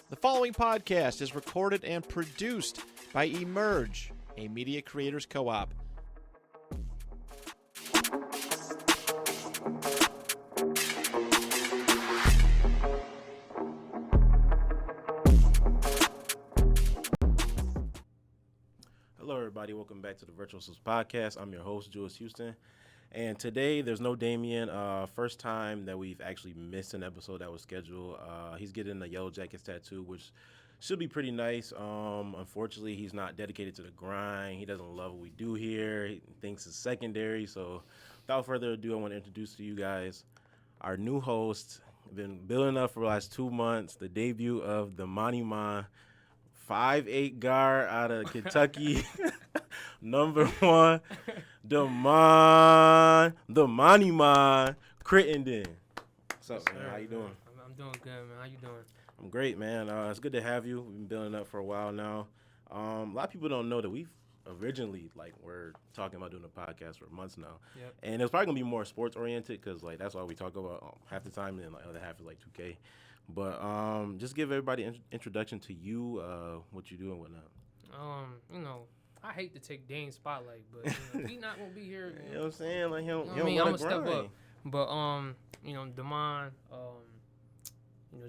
The following podcast is recorded and produced by Emerge, a media creators co-op. Hello, everybody. Welcome back to the Virtual Souls Podcast. I'm your host, Jules Houston. And today, there's no Damien. First time that we've actually missed an episode that was scheduled. He's getting a Yellow Jackets tattoo, which should be pretty nice. Unfortunately, he's not dedicated to the grind. He doesn't love what we do here. He thinks it's secondary. So without further ado, I want to introduce to you guys our new host. Been building up for the last 2 months. The debut of the Damon, 5'8" guard out of Kentucky. Number one, Damon, the Money Man, Crittenden. What's up, man? How you doing? I'm doing good, man. How you doing? I'm great, man. It's good to have you. We've been building up for a while now. A lot of people don't know that we've originally, we're talking about doing a podcast for months now. Yep. And it's probably going to be more sports-oriented because, that's all we talk about half the time, and then, the other half is, 2K. But just give everybody an introduction to you, what you do and whatnot. I hate to take Dane's spotlight, but he's not gonna be here. You know what I'm saying? He don't I'm gonna want to step grind. up. But Damon,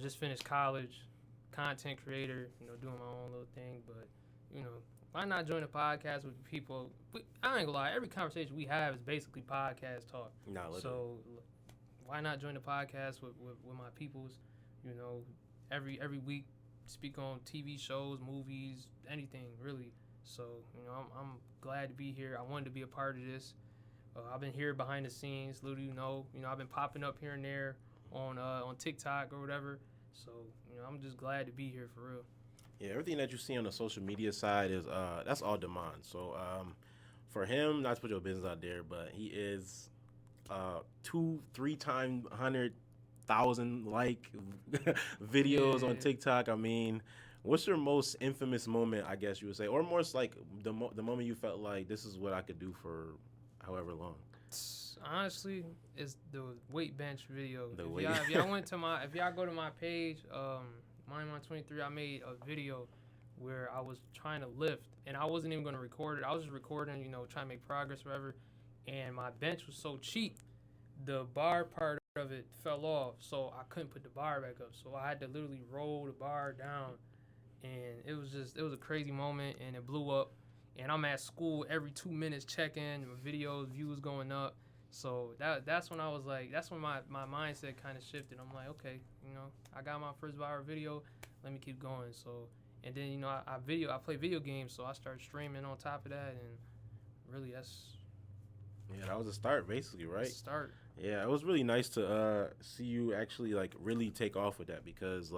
just finished college, content creator. Doing my own little thing. But why not join a podcast with people? I ain't gonna lie. Every conversation we have is basically podcast talk. So why not join the podcast with my peoples? Every week speak on TV shows, movies, anything really. So, I'm glad to be here. I wanted to be a part of this. I've been here behind the scenes, little I've been popping up here and there on TikTok or whatever. So, I'm just glad to be here for real. Yeah, everything that you see on the social media side is that's all Damon. So, for him, not to put your business out there, but he is 2-3 times 100,000 videos on TikTok. I mean, what's your most infamous moment, I guess you would say, or more the moment you felt like this is what I could do for however long? Honestly, it's the weight bench video. If y'all go to my page, Money23, I made a video where I was trying to lift, and I wasn't even going to record it. I was just recording, trying to make progress, whatever. And my bench was so cheap, the bar part of it fell off, so I couldn't put the bar back up. So I had to literally roll the bar down. And it was a crazy moment, and it blew up. And I'm at school every 2 minutes checking my videos, views going up. So that's when I was like, that's when my mindset kind of shifted. I'm like, okay, I got my first viral video, let me keep going. So, and then I play video games, so I started streaming on top of that, and really that was a start basically, right? Start. Yeah, it was really nice to see you actually really take off with that because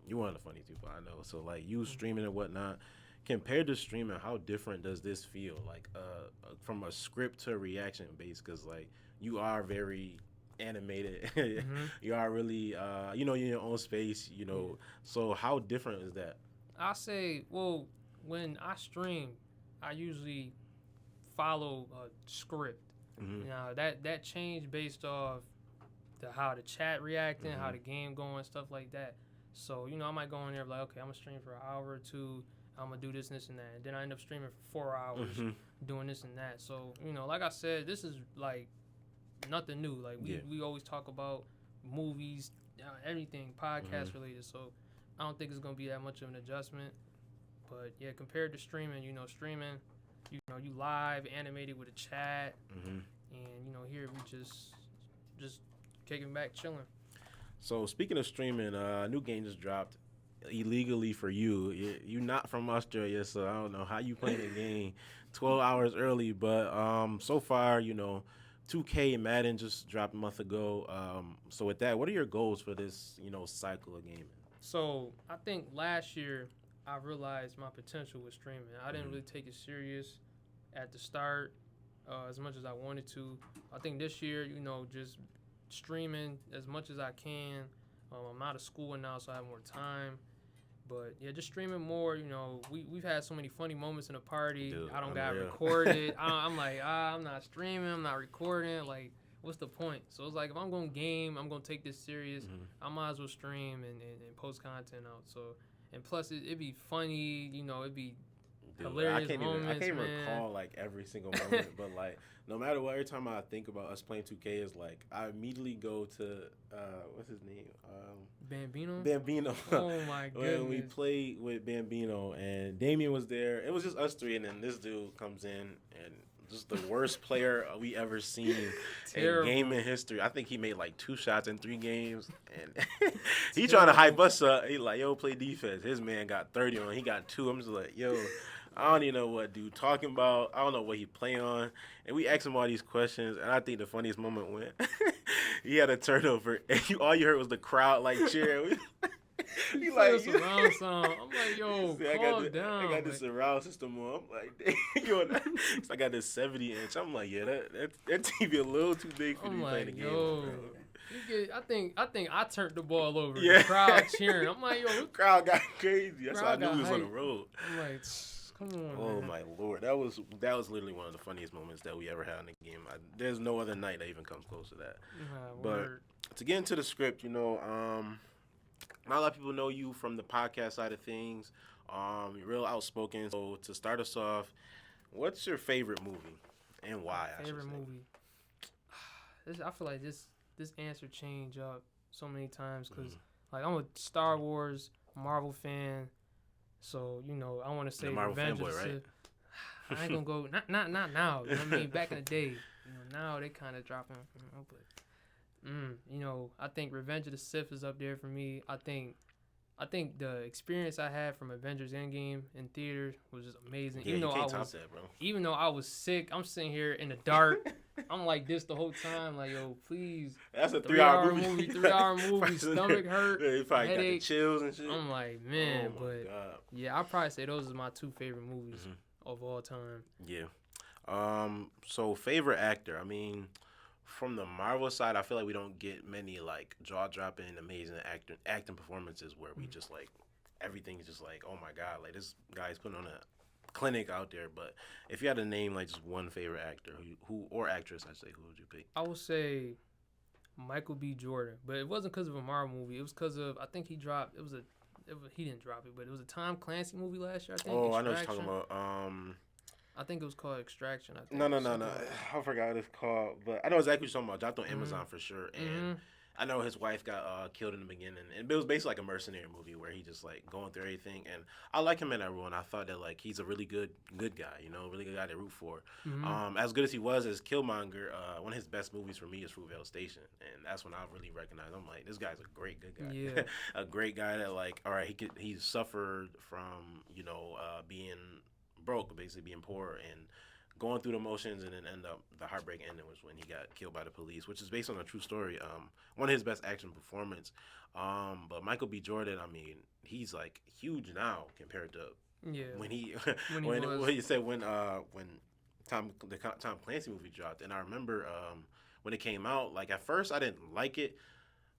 you're one of the funniest people I know. So, you streaming and whatnot, compared to streaming, how different does this feel? From a script to a reaction base, because, you are very animated. Mm-hmm. You are really, you're in your own space, So, how different is that? I say, well, when I stream, I usually follow a script. Mm-hmm. Now, that changed based off how the chat reacting, Mm-hmm. how the game going, stuff like that. So, I might go in there like, okay, I'm going to stream for an hour or two. I'm going to do this and and that. And then I end up streaming for 4 hours Mm-hmm. doing this and that. So, like I said, this is, nothing new. We always talk about movies, everything, podcast Mm-hmm. related. So, I don't think it's going to be that much of an adjustment. But, yeah, compared to streaming, streaming, you live, animated with a chat. Mm-hmm. And, here we just kicking back, chilling. So, speaking of streaming, a new game just dropped illegally for you. You're not from Australia, so I don't know how you playing the game 12 hours early. But so far, 2K and Madden just dropped a month ago. So with that, what are your goals for this, cycle of gaming? So I think last year I realized my potential with streaming. I didn't really take it serious at the start as much as I wanted to. I think this year, just streaming as much as I can. I'm out of school now, so I have more time. But, yeah, just streaming more. We've had so many funny moments in the party. Dude, I don't got recorded. I'm like, I'm not streaming. I'm not recording. what's the point? So it's like if I'm gonna game, I'm gonna take this serious. I might as well stream and post content out. So and plus it'd be funny, you know, it'd be hilarious moments. I can't man. recall like every single moment, but like no matter what, every time I think about us playing 2K, is like I immediately go to what's his name? Bambino. Oh my goodness. When we played with Bambino and Damon was there, it was just us three, and then this dude comes in and just the worst player we ever seen in gaming history. I think he made like 2 shots in 3 games, and he trying to hype us up. He like, yo, play defense. His man got 30 on. He got 2. I'm just like, yo, I don't even know what dude talking about. I don't know what he play on. And we asked him all these questions, and I think the funniest moment when he had a turnover, and all you heard was the crowd like cheering. He like surround sound. I'm like, yo, calm down. I got this surround system on. I'm like, yo, I got this 70-inch. I'm like, yeah, that TV a little too big for me playing the game. Yo. I think I turned the ball over. Yeah. The crowd cheering. I'm like, yo, the crowd got crazy. That's why I knew he was on the road. I'm like, come on. Oh man. My Lord, that was literally one of the funniest moments that we ever had in the game. There's no other night that even comes close to that. But to get into the script, you know, not a lot of people know you from the podcast side of things. You're real outspoken. So to start us off, what's your favorite movie and why? Favorite movie. I feel like this answer changed up so many times because like I'm a Star Wars, Marvel fan. So, you know, I want to say Marvel fanboy, right? I ain't gonna go not now. You know what I mean? Back in the day, you know, now they kind of dropping. You know, I think Revenge of the Sith is up there for me. I think the experience I had from Avengers Endgame in theaters was just amazing. Yeah, even though I was sick, I'm sitting here in the dark. I'm like this the whole time, like, yo, please. That's a 3-hour movie. 3-hour movie. Stomach hurt. Yeah, you probably headache. got the chills and shit. I'm like, man, oh God. Yeah, I'd probably say those are my 2 favorite movies of all time. Yeah. So favorite actor. I mean, from the Marvel side, I feel like we don't get many like jaw-dropping, amazing acting performances where we just like everything's just like, oh my God, like this guy's putting on a clinic out there. But if you had to name like just one favorite actor who or actress, I'd say, who would you pick? I would say Michael B. Jordan, but it wasn't because of a Marvel movie. It was because of I think he dropped. He didn't drop it, but it was a Tom Clancy movie last year. I think. Oh, I know what you're talking about. I think it was called Extraction. I think. No. I forgot what it's called, but I know exactly what you're talking about. Dropped on Amazon for sure, and I know his wife got killed in the beginning, and it was basically like a mercenary movie where he just like going through everything. And I like him in that role, and I thought that like he's a really good guy, you know, really good guy to root for. As good as he was as Killmonger, one of his best movies for me is Fruitvale Station, and that's when I really recognized I'm like, this guy's a good guy, yeah, a great guy that like, all right, he suffered from being broke, basically being poor and going through the motions, and then end up the heartbreak ending was when he got killed by the police, which is based on a true story. One of his best action performance. But Michael B. Jordan, I mean, he's like huge now compared to when Tom Clancy movie dropped. And I remember when it came out, like at first I didn't like it.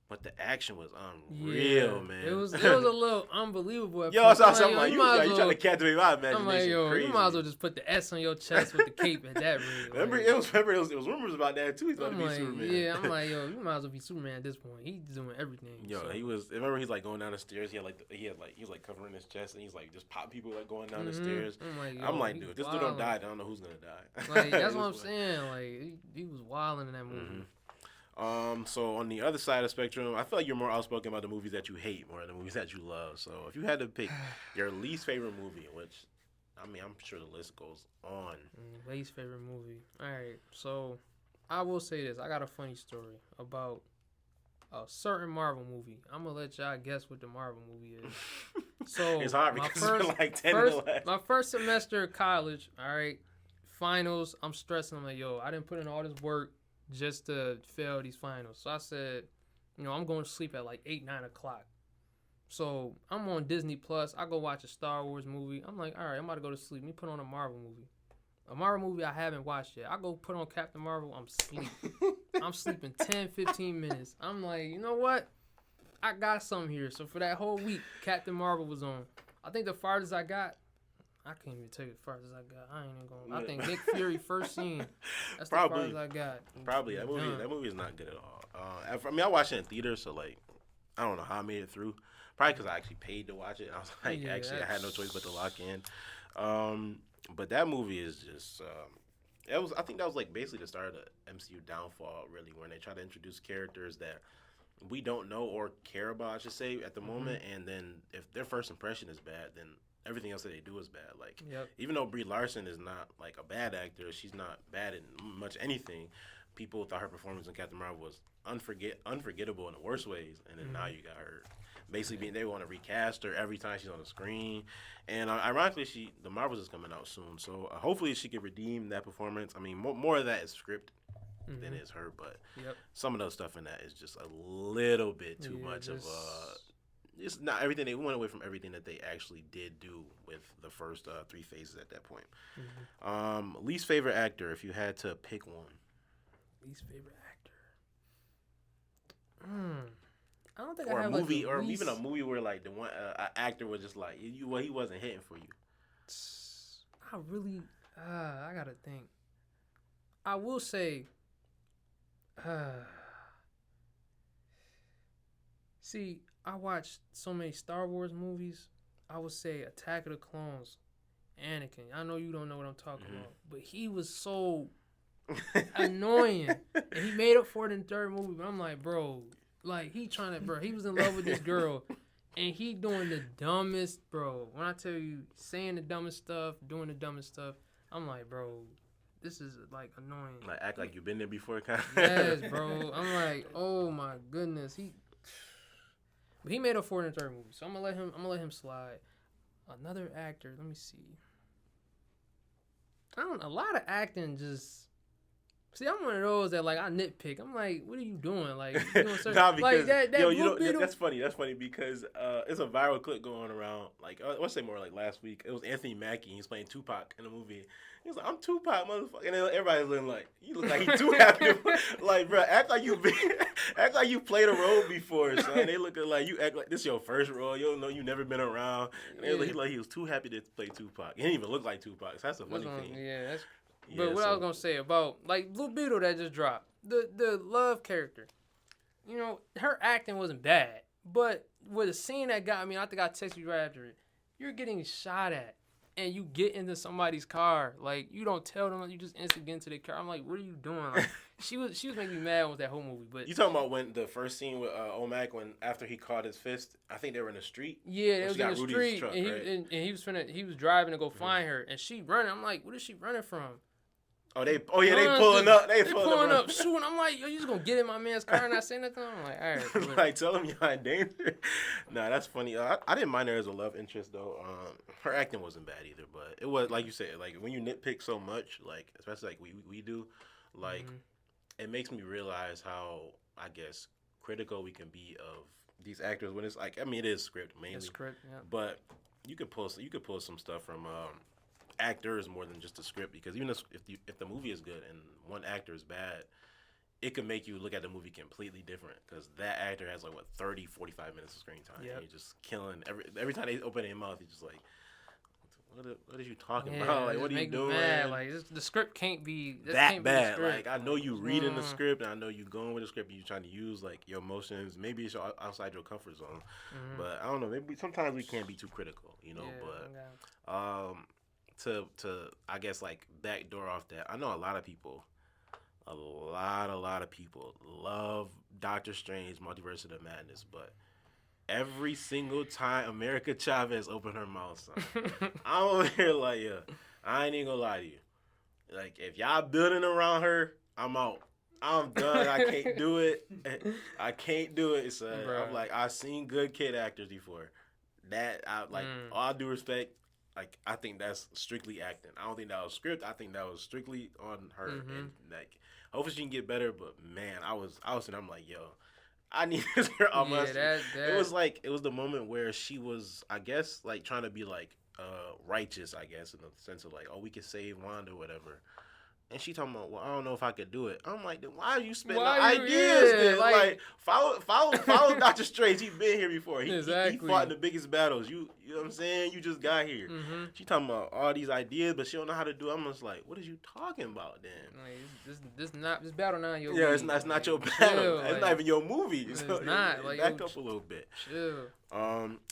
But the action was unreal, man. It was a little unbelievable. Yo, I'm like, you trying to captivate my imagination. I'm like, yo, crazy. You might as well just put the S on your chest with the cape at that rate. Remember, it was rumors about that too. He's about to be Superman. Yeah, I'm like, yo, you might as well be Superman at this point. He's doing everything. Yo, so. Remember he's like going down the stairs. He was like covering his chest, and he's like just pop people like going down the stairs. I'm like, dude, if this dude don't die, I don't know who's gonna die. Like that's what I'm saying. Like he was wilding in that movie. So on the other side of the spectrum, I feel like you're more outspoken about the movies that you hate more than the movies that you love. So if you had to pick your least favorite movie, which, I mean, I'm sure the list goes on. Least favorite movie. All right. So I will say this. I got a funny story about a certain Marvel movie. I'm going to let y'all guess what the Marvel movie is. So it's hard because it's like 10 to 11. My first semester of college, all right, finals, I'm stressing. I'm like, yo, I didn't put in all this work just to fail these finals. So I said, I'm going to sleep at like 8, 9 o'clock. So I'm on Disney Plus. I go watch a Star Wars movie. I'm like, all right, I'm about to go to sleep. Let me put on a Marvel movie. A Marvel movie I haven't watched yet. I go put on Captain Marvel. I'm sleeping. I'm sleeping 10, 15 minutes. I'm like, you know what? I got something here. So for that whole week, Captain Marvel was on. I think the farthest I got I can't even tell you as far as I got. I ain't even gonna. I think Nick Fury first scene. That's the Probably. farthest I got. Probably that movie is not good at all. I mean, I watched it in theater, so like, I don't know how I made it through. Probably because I actually paid to watch it. I was like, I had no choice but to lock in. But that movie is just. I think that was like basically the start of the MCU downfall, really, when they try to introduce characters that we don't know or care about, I should say, at the moment. And then if their first impression is bad, then everything else that they do is bad. Like, even though Brie Larson is not like a bad actor, she's not bad in much anything. People thought her performance in Captain Marvel was unforgettable in the worst ways, and then now you got her basically they want to recast her every time she's on the screen. And ironically, the Marvels is coming out soon, so hopefully she can redeem that performance. I mean, more of that is script than is her, but some of the stuff in that is just a little bit too much of it's not everything. They went away from everything that they actually did do with the first 3 phases at that point. Least favorite actor, if you had to pick one. Least favorite actor. I don't think or I have a movie, like or even a movie where like the one actor was just like he wasn't hitting for you. I gotta think. I will say, see, I watched so many Star Wars movies. I would say Attack of the Clones, Anakin. I know you don't know what I'm talking about, but he was so annoying, and he made up for it in the 3rd movie. But I'm like, bro, like he was in love with this girl, and he doing the dumbest, bro. When I tell you, saying the dumbest stuff, doing the dumbest stuff, I'm like, bro, this is like annoying. Like act like you've been there before, kind of. Yes, bro. I'm like, oh my goodness, But he made up for it in the 3rd movie, so I'm gonna let him slide. Another actor, let me see. A lot of acting just. See, I'm one of those that like I nitpick. I'm like, what are you doing? Like, you doing certain, nah, because like that you know that's funny. That's funny because it's a viral clip going around. Like let's say more like last week. It was Anthony Mackie. He's playing Tupac in the movie. He was like, "I'm Tupac, motherfucker," and then everybody's looking like, "You look like you too happy." Like, bro, act like you played a role before, son. They looking like you act like this is your first role. You don't know you never been around. And he was too happy to play Tupac. He didn't even look like Tupac. So that's a funny thing. Yeah, that's. But what I was gonna say about like Blue Beetle that just dropped, the love character, you know, her acting wasn't bad, but with a scene that got me, I think I texted you right after it. You're getting shot at, and you get into somebody's car, like you don't tell them, you just instantly get into the car. I'm like, what are you doing? Like, she was making me mad with that whole movie. But you talking about when the first scene with Omac, when after he caught his fist, I think they were in the street. Yeah, they was in the Rudy's street, truck, and right? he was driving to go find her, and she running. I'm like, what is she running from? They pulling up. They pulling up, shooting. I'm like, yo, you just gonna get in my man's car and not say nothing? I'm like, all right. Like, tell him you're in danger. Nah, that's funny. I didn't mind her as a love interest, though. Her acting wasn't bad either, but it was, like you said, like, when you nitpick so much, like, especially like we do, like, it makes me realize how, I guess, critical we can be of these actors when it's, like, I mean, it is script, mainly. It's script, yeah. But you could pull some stuff from, actors more than just the script, because even if the movie is good and one actor is bad, it could make you look at the movie completely different, because that actor has like 30 45 minutes of screen time. Yep. And you're just killing every time they open their mouth, you're just like, what are you talking about? Like, what are you doing? Mad. Like, the script can't be that bad. Like, I know you reading the script, and I know you going with the script, and you're trying to use like your emotions. Maybe it's outside your comfort zone, but I don't know. Maybe sometimes we can't be too critical, you know. But to I guess like backdoor off that, I know a lot of people love Doctor Strange Multiverse of the Madness, but every single time America Chavez opened her mouth, son, I'm over here like, yeah, I ain't even gonna lie to you. Like, if y'all building around her, I'm out. I'm done. I can't do it. I can't do it, son. Bro. I'm like, I've seen good kid actors before. All due respect, like, I think that's strictly acting. I don't think that was script. I think that was strictly on her. And like, hopefully she can get better. But man, I was sitting, I'm like, yo, I need this girl on my screen. It was the moment where she was, I guess, like trying to be like righteous, I guess, in the sense of like, oh, we can save Wanda or whatever. And she talking about, well, I don't know if I could do it. I'm like, then why are you spitting the ideas then? Like follow Dr. Strange. He been here before. He fought in the biggest battles. You know what I'm saying? You just got here. Mm-hmm. She talking about all these ideas, but she don't know how to do it. I'm just like, what is you talking about then? Like, this battle not your movie. It's not your battle. It's not even your movie. It's not. Like, back up a little bit. Chill.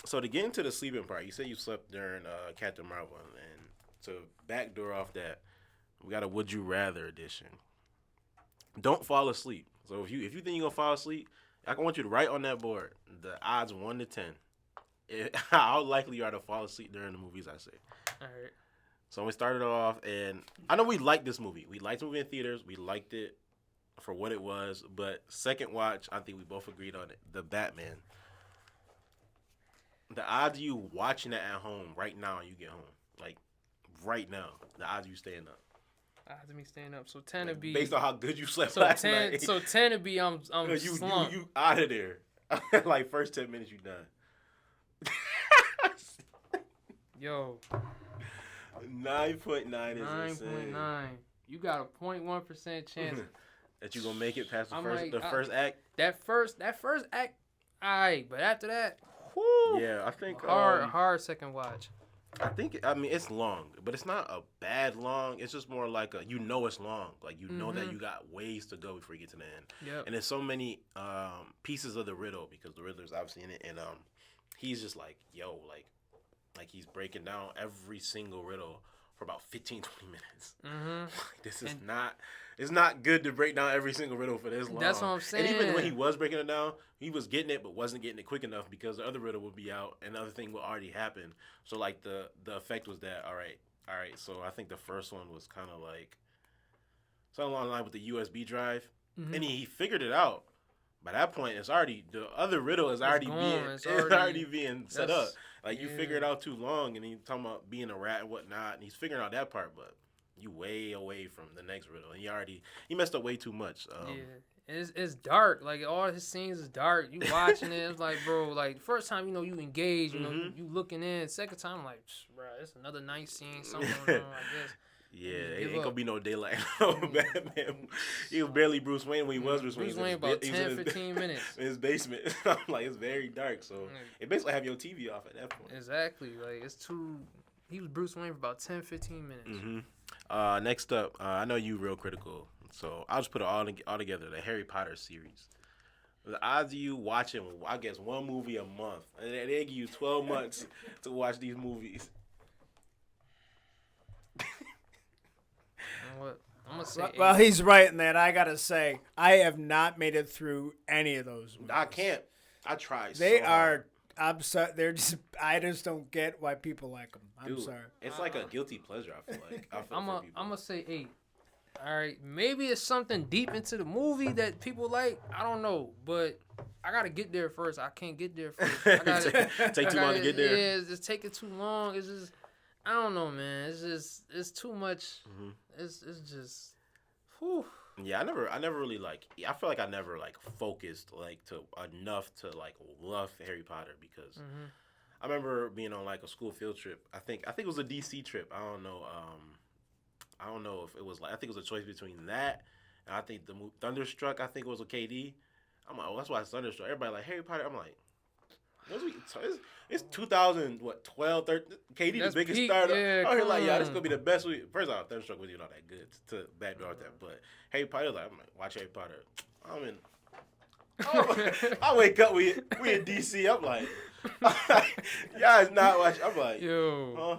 So to get into the sleeping part, you said you slept during Captain Marvel, and to backdoor off that, we got a Would You Rather edition. Don't fall asleep. So if you think you're gonna fall asleep, I want you to write on that board the odds 1 to 10. How likely you are to fall asleep during the movies I say. All right. So we started off, and I know we liked this movie. We liked the movie in theaters. We liked it for what it was. But second watch, I think we both agreed on it. The Batman. The odds of you watching it at home right now when you get home, like right now, the odds of you staying up. Odds of me staying up. So 10 to be based on how good you slept last night. So 10 to be I'm slumped. You out of there. Like first 10 minutes you done. Yo. 9.9 is 9.9. You got a 0.1% chance that you gonna make it past the first act. That first act, alright, but after that, whoo, yeah, I think hard second watch. I mean, it's long, but it's not a bad long. It's just more like it's long. Like, you know that you got ways to go before you get to the end. Yep. And there's so many pieces of the riddle, because the Riddler's obviously in it. And he's just like, yo, like he's breaking down every single riddle for about 15, 20 minutes. Mm-hmm. This is it's not good to break down every single riddle for this long. That's what I'm saying. And even when he was breaking it down, he was getting it, but wasn't getting it quick enough because the other riddle would be out and the other thing would already happen. So, like, the effect was that, all right. So, I think the first one was kind of like something along the line with the USB drive. Mm-hmm. And he figured it out. By that point, the other riddle is already being set up. Like, you figure it out too long, and he's talking about being a rat and whatnot, and he's figuring out that part, but you way away from the next riddle, and he messed up way too much. It's dark. Like, all his scenes is dark. You watching it, it's like, bro, like, first time, you engage, you looking in. Second time, like, bro, it's another nice scene, something going on, I guess. Yeah, it ain't gonna be no daylight. Batman. He was barely Bruce Wayne when he was Bruce Wayne. Bruce Wayne about 10, 15 minutes. In his basement. I'm like, it's very dark, so it basically have your TV off at that point. Exactly. Like, he was Bruce Wayne for about 10, 15 minutes. Mm-hmm. Next up, I know you real critical, so I'll just put it all together, the Harry Potter series. The odds of you watching, I guess, one movie a month, and they give you 12 months to watch these movies. What? I'm gonna say well, he's right in that. I gotta say, I have not made it through any of those movies. I can't. I tried. They are. I'm sorry. They're just. I just don't get why people like them. I'm sorry. It's like a guilty pleasure. I feel like. I'm gonna say 8. All right, maybe it's something deep into the movie that people like. I don't know, but I gotta get there first. I can't get there first. I gotta take too long to get there. Yeah, it's just taking too long. It's just. I don't know, man. It's too much. Mm-hmm. It's just, whew. Yeah, I never really I feel like I never focused to enough to love Harry Potter because I remember being on a school field trip. I think it was a DC trip. I don't know. I don't know if it was I think it was a choice between that and I think the movie Thunderstruck. I think it was with KD. I'm like, oh, that's why it's Thunderstruck. Everybody like Harry Potter. I'm like. It's 2012, 13. KD That's the biggest peak, starter. yeah, I'm here like, this gonna be the best week. First off, Thunderstruck was not that good to backdoor that, but Harry Potter, I'm like, watch Harry Potter. I wake up, we in DC. I'm like, y'all is not watching. I'm like, yo,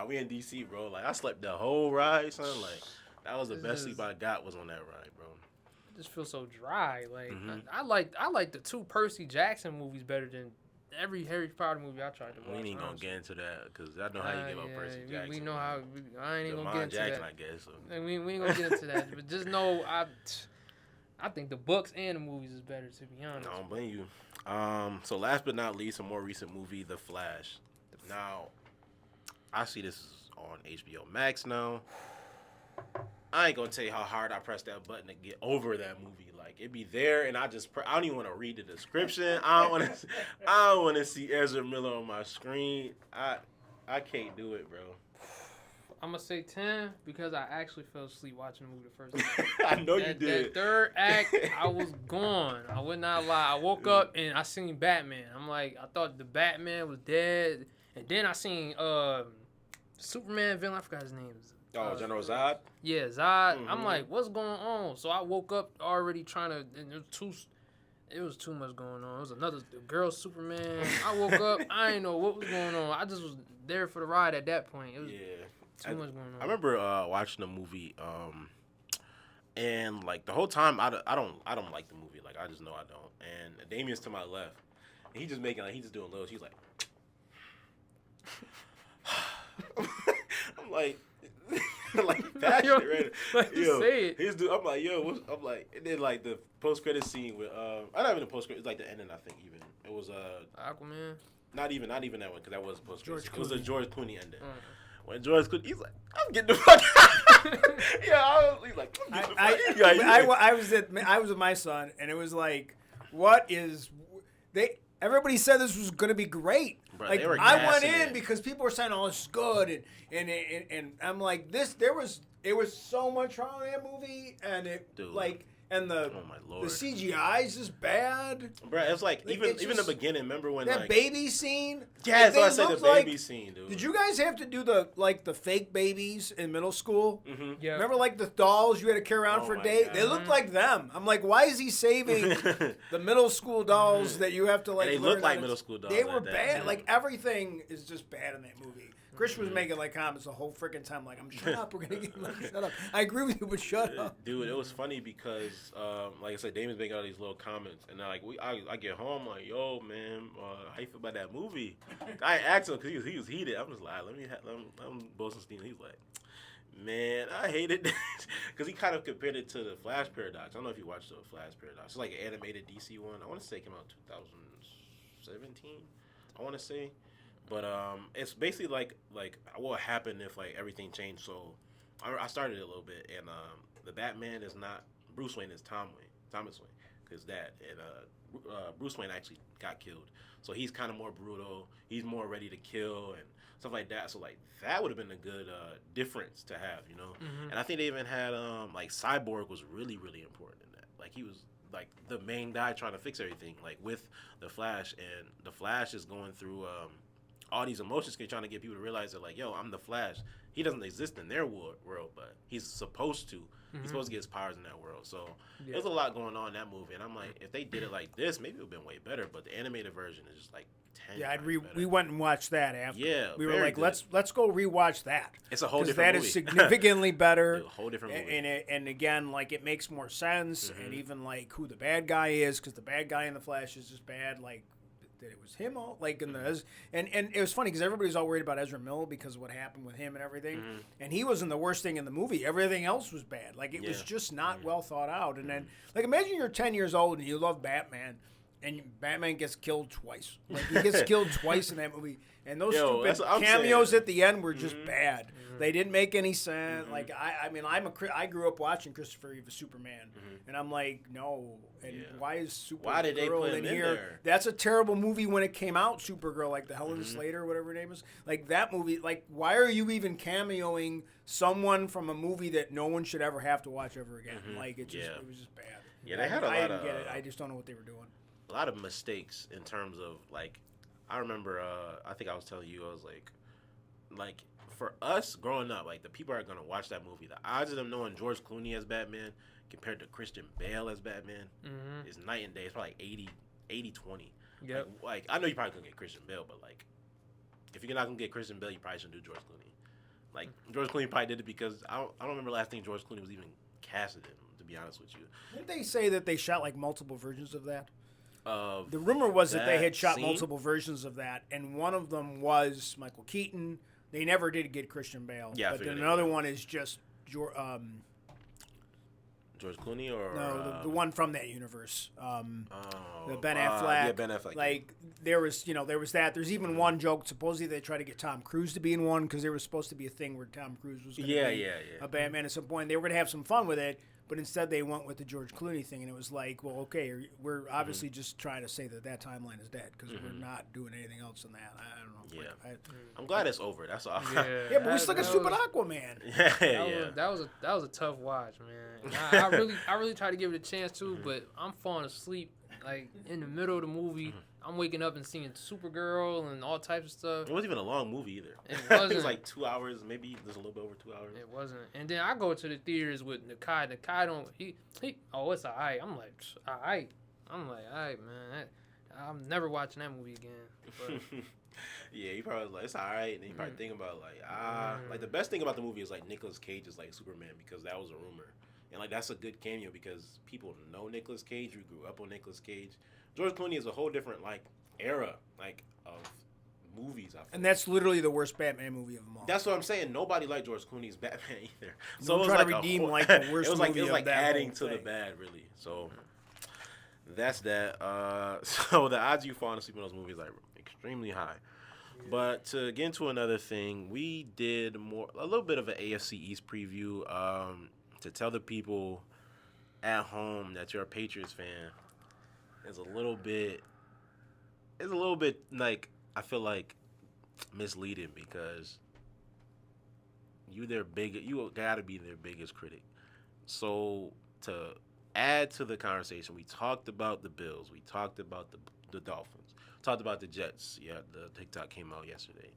we in DC, bro. Like, I slept the whole ride, son. Like, that was the best sleep I got was on that ride, bro. Just feel so dry. Like I like the 2 Percy Jackson movies better than every Harry Potter movie I tried to watch. We ain't gonna get into that because I know how you give up Percy Jackson. We know how. I ain't even gonna get into Jackson, that. I guess. So. We ain't gonna get into that. But just know I think the books and the movies is better, to be honest. I don't blame you. So last but not least, a more recent movie, The Flash. Now, I see this on HBO Max now. I ain't gonna tell you how hard I pressed that button to get over that movie. Like, it be there, and I don't even want to read the description. I don't want to see Ezra Miller on my screen. I can't do it, bro. I'm gonna say 10 because I actually fell asleep watching the movie the first time. I know you did. That third act, I was gone. I would not lie. I woke up and I seen Batman. I'm like, I thought the Batman was dead, and then I seen Superman villain. I forgot his name. General Zod. Yeah, Zod. I'm like, what's going on? So I woke up already trying to. And it was too much going on. It was another girl Superman. I woke up. I didn't know what was going on. I just was there for the ride at that point. It was too much going on. I remember watching the movie, and like the whole time I don't like the movie. Like I just know I don't. And Damien's to my left, and he just doing little. He's like, I'm like. Like passionate, right? Like, yo, say it. I'm like, I'm like, and then like the post credit scene with I not even the post credit. It's like the ending. I think even it was Aquaman. Not even that one because that was post credit. It was a George Clooney ending. When George Clooney, he's like, I'm getting the fuck out. He's like, I was with my son, and it was like, everybody said this was going to be great. Bro, like I went in because people were saying, "Oh, it's good," and I'm like, it was so much wrong in that movie, and the CGI is just bad. Bro, it's like even the beginning. Remember when that baby scene? Yeah, so I said the baby scene, dude. Did you guys have to do the fake babies in middle school? Mm-hmm. Yeah. Remember the dolls you had to carry around for a day? God. They looked like them. I'm like, why is he saving the middle school dolls that you have to And they look like middle school dolls. They were bad. Like everything is just bad in that movie. Christian was making comments the whole freaking time. Like, shut up. We're gonna get shut up. I agree with you, but shut up, dude. It was funny because, like I said, Damon's making all these little comments, and like I get home like, yo, man, how you feel about that movie? I asked him because he was heated. I'm just like, let him blow some steam. He's like, man, I hated that because he kind of compared it to the Flash Paradox. I don't know if you watched the Flash Paradox. It's like an animated DC one. I want to say it came out in 2017. I want to say. But it's basically like what happened if like everything changed. So I started it a little bit, and the Batman is not Bruce Wayne, is Thomas Wayne, because Bruce Wayne actually got killed. So he's kind of more brutal. He's more ready to kill and stuff like that. So like that would have been a good difference to have, you know. Mm-hmm. And I think they even had like Cyborg was really really important in that. Like he was like the main guy trying to fix everything, like with the Flash, and the Flash is going through all these emotions, trying to get people to realize that, like, yo, I'm the Flash. He doesn't exist in their world, but he's supposed to. Mm-hmm. He's supposed to get his powers in that world. So there's a lot going on in that movie. And I'm like, if they did it like this, maybe it would have been way better. But the animated version is just like 10 Yeah, times better. we went and watched that after. Yeah, we were like, good. let's go rewatch that. It's a whole different movie. That is significantly better. A whole different movie. And again, like, it makes more sense. Mm-hmm. And even like who the bad guy is, because the bad guy in the Flash is just bad. Like, that it was him all like in the and it was funny because everybody's all worried about Ezra Miller because of what happened with him and everything, and he wasn't the worst thing in the movie. Everything else was bad. Like it was just not well thought out. And then like imagine you're 10 years old and you love Batman, and Batman gets killed twice. Like he gets killed twice in that movie, and those stupid cameos at the end were just bad. They didn't make any sense. Like I mean I grew up watching Christopher Reeve Superman, and I'm like, no. And why is Supergirl why did they put him in here? there? That's a terrible movie when it came out. Supergirl, like the Helen Slater, whatever her name is. Like that movie. Like why are you even cameoing someone from a movie that no one should ever have to watch ever again? Like it was just bad. Yeah, they had I didn't get it. I just don't know what they were doing. A lot of mistakes in terms of like, I remember. I think I was telling you, I was like for us growing up, like the people are gonna watch that movie. The odds of them knowing George Clooney as Batman compared to Christian Bale as Batman is night and day. It's probably like 80-20. Yep. Like I know you probably couldn't get Christian Bale, but like if you're not gonna get Christian Bale, you probably shouldn't do George Clooney. Like George Clooney probably did it because I don't remember the last thing George Clooney was even casted in. To be honest with you, didn't they say that they shot like multiple versions of that? The rumor was that they had shot multiple versions of that, and one of them was Michael Keaton. They never did get Christian Bale. Yeah, but then another one is just George Clooney or the one from that universe. The Ben Affleck. Yeah, Ben Affleck. Like there was that. There's even one joke. Supposedly they tried to get Tom Cruise to be in one because there was supposed to be a thing where Tom Cruise was going to be a Batman at some point. They were going to have some fun with it, But instead, they went with the George Clooney thing, and it was like, well, okay, we're obviously just trying to say that timeline is dead because we're not doing anything else than that. I don't know. Yeah, I'm glad it's over. That's all. Yeah, but we still got stupid Aquaman. That was a tough watch, man. I really tried to give it a chance too, but I'm falling asleep like in the middle of the movie. I'm waking up and seeing Supergirl and all types of stuff. It wasn't even a long movie either. It wasn't. It was like 2 hours, maybe there's a little bit over 2 hours. It wasn't. And then I go to the theaters with Nakai. Nakai don't. He. Oh, it's alright. I'm like, alright. Alright, man. I'm never watching that movie again. But, yeah, he probably was like, it's alright. And then he probably think about like the best thing about the movie is like Nicolas Cage is like Superman because that was a rumor. And like that's a good cameo because people know Nicolas Cage. We grew up on Nicolas Cage. George Clooney is a whole different like era like of movies. And that's literally the worst Batman movie of them all. That's what I'm saying. Nobody liked George Clooney's Batman either. So it was like to redeem like the worst. It was like that adding to the bad, really. So that's that. So the odds you falling asleep in those movies are extremely high. Yeah. But to get into another thing, we did a little bit of an AFC East preview to tell the people at home that you're a Patriots fan. Is a little bit like I feel like misleading because you gotta be their biggest critic. So to add to the conversation, we talked about the Bills, we talked about the Dolphins, talked about the Jets. Yeah, the TikTok came out yesterday.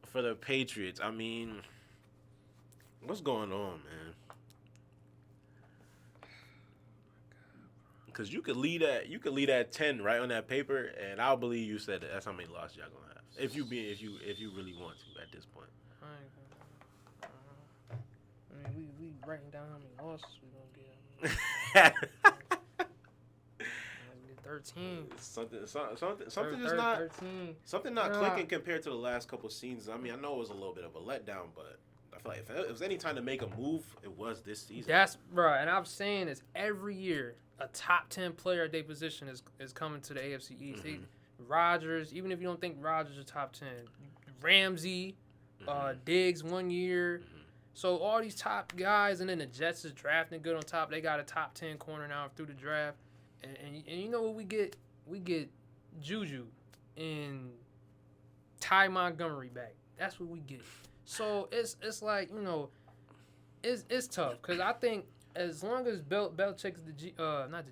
For the Patriots, I mean, what's going on, man? Because you could lead at 10 right on that paper, and I'll believe you said that's how many losses y'all gonna have. If you really want to at this point. I mean, we writing down how many losses we gonna get. 13. Something not clicking compared to the last couple of seasons. I mean, I know it was a little bit of a letdown, but I feel like if it was any time to make a move, it was this season. That's bro, and I'm saying this every year. A top 10 player at their position is coming to the AFC East. Rodgers, even if you don't think Rodgers is top 10, Ramsey, Diggs 1 year. So all these top guys, and then the Jets is drafting good on top. They got a top 10 corner now through the draft, and you know what we get? We get Juju and Ty Montgomery back. That's what we get. So it's like, you know, it's tough because I think. As long as Belichick's not the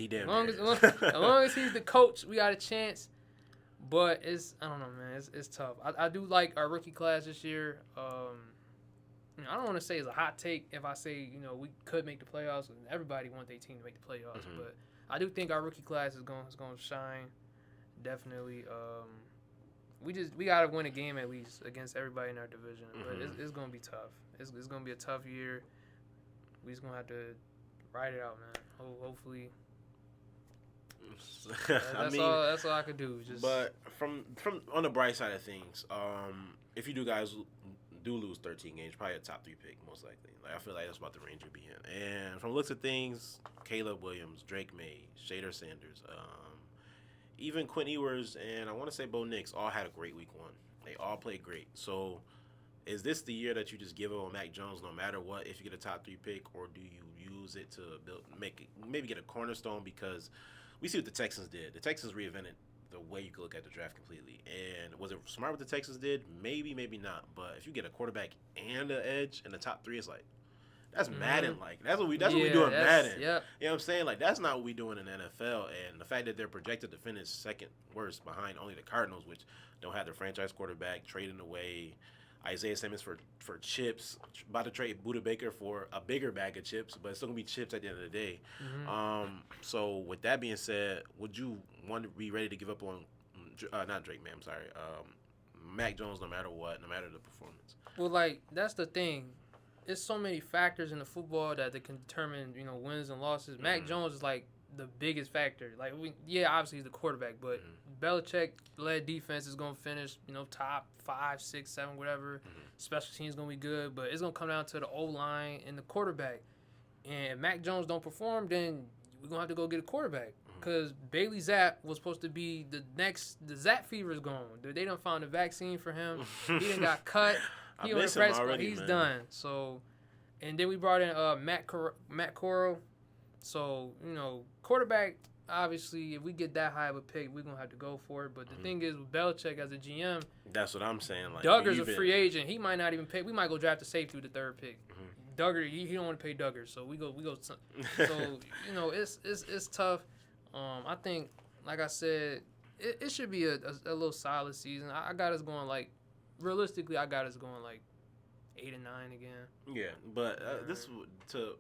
GM. As long as he's the coach, we got a chance. But I don't know, man. It's tough. I do like our rookie class this year. I don't want to say it's a hot take if I say, you know, we could make the playoffs. And everybody wants their team to make the playoffs, but I do think our rookie class is going to shine. Definitely. We got to win a game at least against everybody in our division. But it's going to be tough. It's going to be a tough year. We just gonna have to ride it out, man. Hopefully, that's all I could do. But from on the bright side of things, if you guys do lose 13 games, probably a top 3 pick most likely. Like I feel like that's about the range you'll be in. And from the looks of things, Caleb Williams, Drake May, Shader Sanders, even Quinn Ewers, and I want to say Bo Nix all had a great week 1. They all played great. So. Is this the year that you just give up on Mac Jones no matter what if you get a top 3 pick, or do you use it to maybe get a cornerstone? Because we see what the Texans did. The Texans reinvented the way you could look at the draft completely. And was it smart what the Texans did? Maybe, maybe not. But if you get a quarterback and an edge in the top 3, it's like that's Madden. Like that's what we do in Madden. Yep. You know what I'm saying? Like that's not what we doing in the NFL. And the fact that they're projected to finish second worst behind only the Cardinals, which don't have their franchise quarterback, trading away Isaiah Simmons for chips, about to trade Buda Baker for a bigger bag of chips, but it's still going to be chips at the end of the day. So with that being said, would you want to be ready to give up on, not Drake, man, I'm sorry, Mac Jones no matter what, no matter the performance? Well, like, that's the thing. There's so many factors in the football that they can determine, you know, wins and losses. Mac Jones is, like, the biggest factor. Like, obviously he's the quarterback, but Belichick-led defense is going to finish, you know, top 5, 6, 7, whatever. Special teams going to be good, but it's going to come down to the O-line and the quarterback. And if Mac Jones don't perform, then we're going to have to go get a quarterback. Because Bailey Zapp was supposed to be the Zapp fever is gone. They done found a vaccine for him. He done got cut. He on the press, but he's done. So And then we brought in Matt Corral. So, quarterback, obviously, if we get that high of a pick, we're going to have to go for it. But the thing is, with Belichick as a GM, that's what I'm saying. Like, Duggar's a free agent. He might not even pay. We might go draft a safety with the third pick. Duggar, he don't want to pay Duggar, so we go. So it's tough. I think, like I said, it should be a little solid season. I got us going realistically, I got us going 8 and 9 again. Yeah, but this to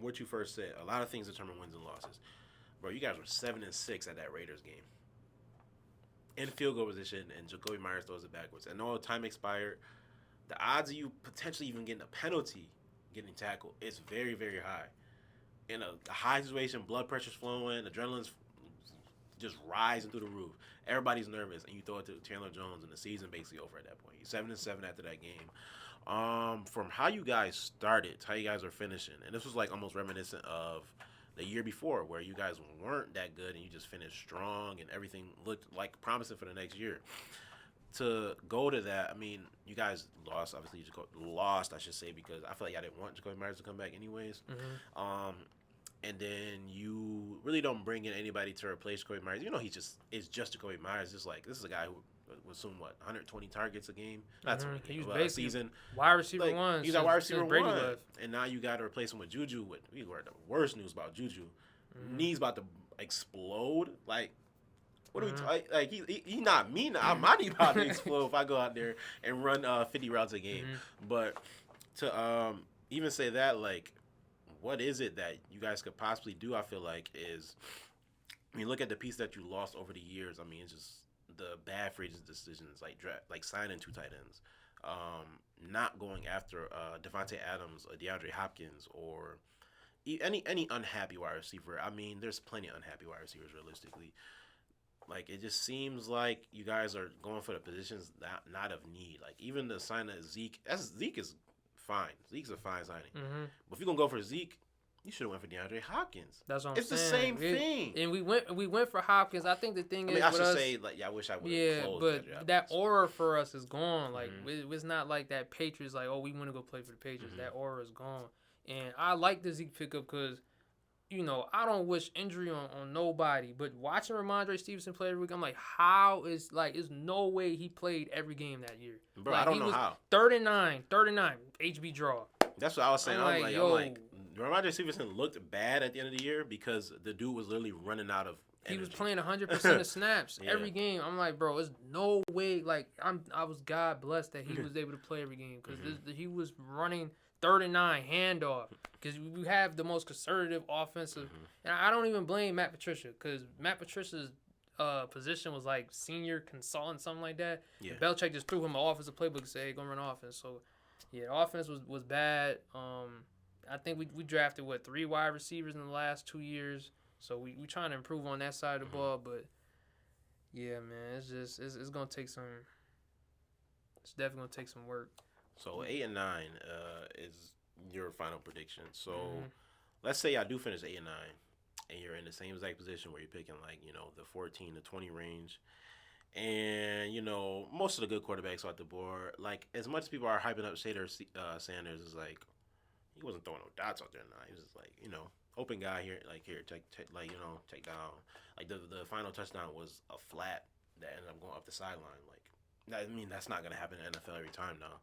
what you first said. A lot of things determine wins and losses. Bro, you guys were 7 and 6 at that Raiders game. In field goal position, and Jacoby Myers throws it backwards. And all time expired. The odds of you potentially even getting a penalty, getting tackled, is very, very high. In a high situation, blood pressure's flowing, adrenaline's just rising through the roof. Everybody's nervous, and you throw it to Chandler Jones, and the season basically over at that point. You're 7 and 7 after that game. From how you guys started to how you guys are finishing, and this was almost reminiscent of the year before, where you guys weren't that good and you just finished strong and everything looked promising for the next year. To go to that, I mean, you guys lost. Obviously, I should say, because I feel like y'all didn't want Jacoby Myers to come back anyways. Mm-hmm. And then you really don't bring in anybody to replace Jacoby Myers. It's just Jacoby Myers. It's this is a guy who was soon 120 targets a game. Not 20 games, a season. Wide receiver one. He's our wide receiver one. And now you got to replace him with Juju. We heard the worst news about Juju. Knee's about to explode. What do we he not me now. My knee about to explode if I go out there and run 50 routes a game. But to even say that, what is it that you guys could possibly do? I feel like is, look at the piece that you lost over the years. It's just the bad free agent decisions, like signing 2 tight ends, not going after Devontae Adams or DeAndre Hopkins or any unhappy wide receiver. There's plenty of unhappy wide receivers realistically. It just seems like you guys are going for the positions not of need. Even the sign of Zeke, Zeke is fine. Zeke's a fine signing. But if you're gonna go for Zeke, you should have went for DeAndre Hopkins. That's what I'm saying. It's the same thing. And we went for Hopkins. I think the thing is, I should say, I wish I would have closed. But that aura for us is gone. It's not like that Patriots. We want to go play for the Patriots. That aura is gone. And I like the Zeke pickup because, I don't wish injury on nobody. But watching Ramondre Stevenson play every week, I'm how is there's no way he played every game that year. Bro, I don't know how. 39, HB draw. That's what I was saying. I'm like, Ramondre Stevenson looked bad at the end of the year because the dude was literally running out of energy. He was playing 100% of snaps every game. I'm bro, there's no way. I was God blessed that he was able to play every game because he was running 39 handoff because we have the most conservative offensive. And I don't even blame Matt Patricia because Matt Patricia's position was senior consultant, something like that. Yeah. Belichick just threw him an offensive playbook and said, hey, go run offense. So, yeah, offense was bad. I think we drafted, 3 wide receivers in the last 2 years. So we trying to improve on that side of the ball. But, yeah, man, it's going to take some – it's definitely going to take some work. So 8 and 9 is your final prediction. So let's say I do finish 8 and 9, and you're in the same exact position where you're picking the 14 to 20 range, and most of the good quarterbacks are at the board. As much as people are hyping up Shader Sanders, is he wasn't throwing no dots out there. Now he was just open guy here, check down. The final touchdown was a flat that ended up going up the sideline. That's not gonna happen in the NFL every time now.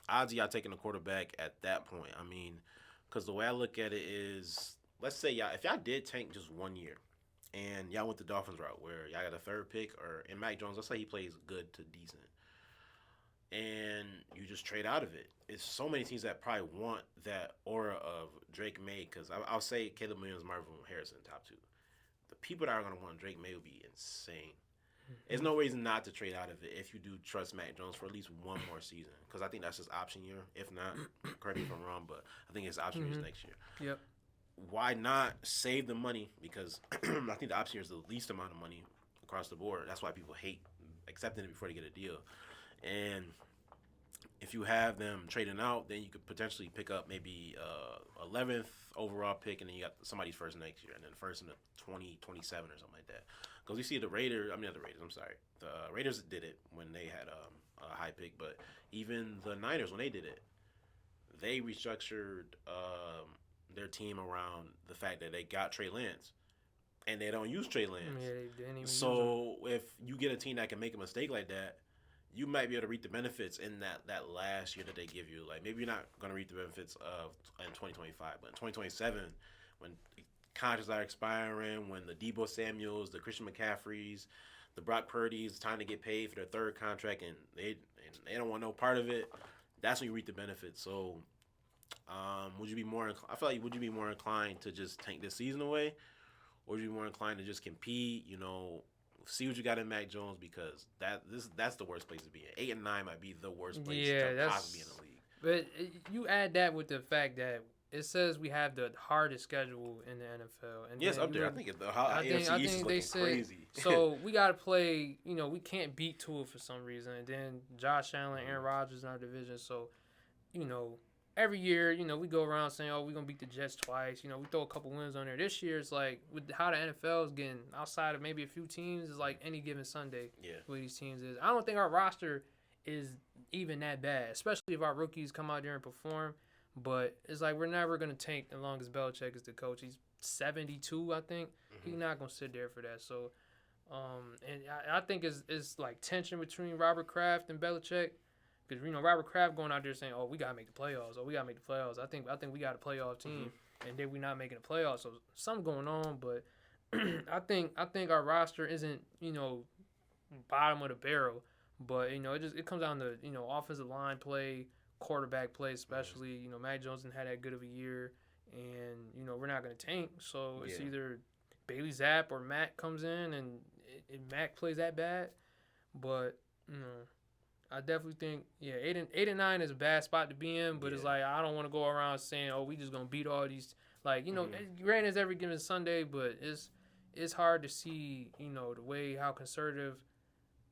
Odds of y'all taking a quarterback at that point. Because the way I look at it is, let's say if y'all did tank just 1 year, and y'all went the Dolphins route where y'all got a 3rd pick, and Mac Jones, let's say he plays good to decent, and you just trade out of it. It's so many teams that probably want that aura of Drake May, because I'll say Caleb Williams, Marvin Harrison, top 2. The people that are going to want Drake May will be insane. There's no reason not to trade out of it if you do trust Mac Jones for at least 1 more season, because I think that's his option year. If not, correct me if I'm wrong, but I think his option year is next year. Yep. Why not save the money? Because I think the option year is the least amount of money across the board. That's why people hate accepting it before they get a deal. And if you have them trading out, then you could potentially pick up maybe 11th overall pick, and then you got somebody's first next year, and then first in the 2027 or something like that. Because you see the Raiders, the Raiders did it when they had a high pick, but even the Niners, when they did it, they restructured their team around the fact that they got Trey Lance, and they don't use Trey Lance. Yeah, they didn't even so if you get a team that can make a mistake like that, you might be able to reap the benefits in that last year that they give you. Like, maybe you're not going to reap the benefits of in 2025, but in 2027, when contracts are expiring, when the Deebo Samuels, the Christian McCaffreys, the Brock Purdy's, it's time to get paid for their third contract, and they don't want no part of it, that's when you reap the benefits. So, would you be more inclined to just tank this season away, or would you be more inclined to just compete? See what you got in Mac Jones, because that's the worst place to be in. 8-9 might be the worst place to possibly be in the league. But you add that with the fact that it says we have the hardest schedule in the NFL. And yes, up there. I think AFC East is looking crazy. So we got to play, we can't beat Tua for some reason. And then Josh Allen, Aaron Rodgers in our division. So, every year, we go around saying, oh, we're going to beat the Jets twice. We throw a couple wins on there. This year, it's like, with how the NFL is getting outside of maybe a few teams, it's like any given Sunday with these teams is. I don't think our roster is even that bad, especially if our rookies come out there and perform. But it's like we're never going to tank as long as Belichick is the coach. He's 72, I think. Mm-hmm. He's not going to sit there for that. So, and I think it's like tension between Robert Kraft and Belichick. Because, Robert Kraft going out there saying, oh, we got to make the playoffs. Oh, we got to make the playoffs. I think we got a playoff team. Mm-hmm. And then we're not making the playoffs. So something going on. But I think our roster isn't, bottom of the barrel. But, it comes down to, offensive line play, quarterback play especially. Mac Jones didn't have that good of a year. And, we're not going to tank. So it's either Bailey Zapp or Mac comes in and Mac plays that bad. But, I definitely think, 8-9 is a bad spot to be in, but it's like I don't want to go around saying, oh, we just gonna beat all these. Like, granted, it's every given Sunday, but it's hard to see, the way how conservative,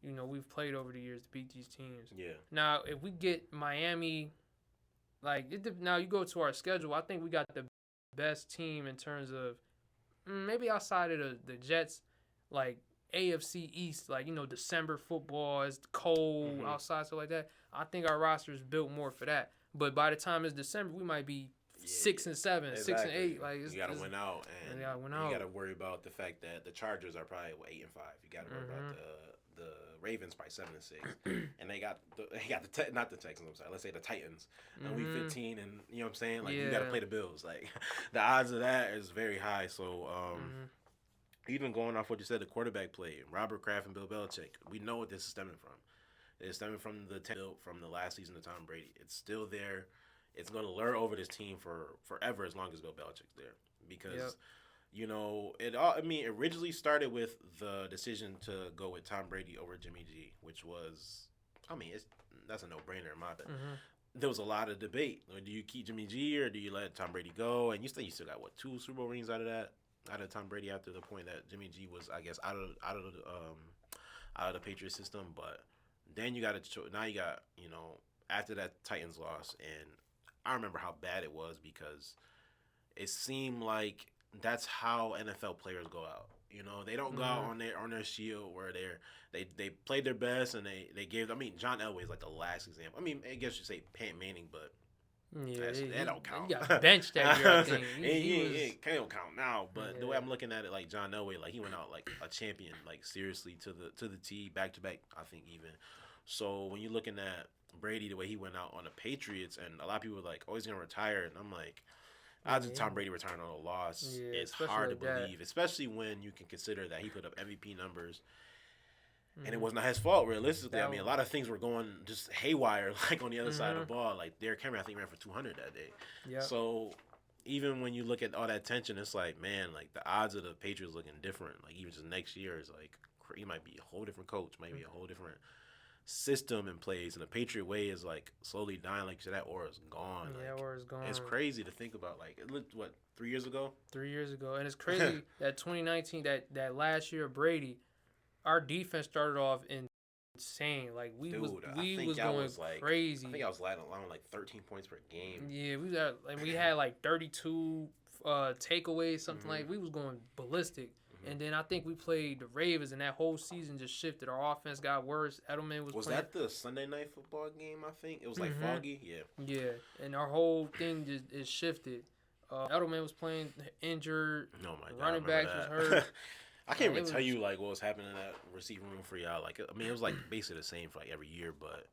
we've played over the years to beat these teams. Yeah. Now, if we get Miami, now you go to our schedule, I think we got the best team in terms of maybe outside of the Jets, like AFC East, December football is cold outside, stuff like that. I think our roster is built more for that. But by the time it's December, we might be 6-7, exactly. 6-8. You gotta win out, and you gotta worry about the fact that the Chargers are probably 8-5. You gotta worry about the Ravens probably 7-6, and they got not the Texans. I'm sorry, let's say the Titans in week 15, and you know what I'm saying. You gotta play the Bills. The odds of that is very high. So. Even going off what you said, the quarterback play, Robert Kraft and Bill Belichick, we know what this is stemming from. It's stemming from the last season of Tom Brady. It's still there. It's going to lure over this team for forever as long as Bill Belichick's there. Because, it originally started with the decision to go with Tom Brady over Jimmy G, which was, that's a no-brainer in my opinion. There was a lot of debate. Do you keep Jimmy G or do you let Tom Brady go? And you still got, 2 Super Bowl rings out of that? Out of Tom Brady after the point that Jimmy G was, I guess, out of the Patriot system. But then you got after that Titans loss, and I remember how bad it was because it seemed like that's how NFL players go out. They don't go out on their shield where they played their best and they gave. John Elway is like the last example. I guess you say Peyton Manning, but. That don't count. He got benched that year, I think. He can't count now. But the way I'm looking at it, John Elway, he went out like a champion, seriously to the T, back to back, I think even. So when you're looking at Brady, the way he went out on the Patriots, and a lot of people were like, oh, he's gonna retire, and I'm like, odds of Tom Brady retiring on a loss is hard to believe, especially when you can consider that he put up MVP numbers. And it was not his fault, realistically. A lot of things were going just haywire, on the other side of the ball. Derrick Henry, I think, ran for 200 that day. Yep. So even when you look at all that tension, it's man, the odds of the Patriots looking different. Even just next year is he might be a whole different coach, maybe a whole different system in place. And the Patriot way is slowly dying. Like you said, that aura is gone. Yeah, aura is gone. It's crazy to think about. It looked, 3 years ago? 3 years ago. And it's crazy that 2019, that last year of Brady, our defense started off insane. We was going crazy. I think I was allowing 13 points per game. Yeah, we had 32 takeaways, something we was going ballistic. And then I think we played the Ravens, and that whole season just shifted. Our offense got worse. Edelman was playing. That the Sunday night football game, I think? It was like foggy? Yeah. Yeah, and our whole thing just is shifted. Edelman was playing injured. Oh, my God. Running backs was hurt. I can't even tell you, like, what was happening in that receiving room for y'all. Like, I mean, it was, like, basically the same for, like, every year, but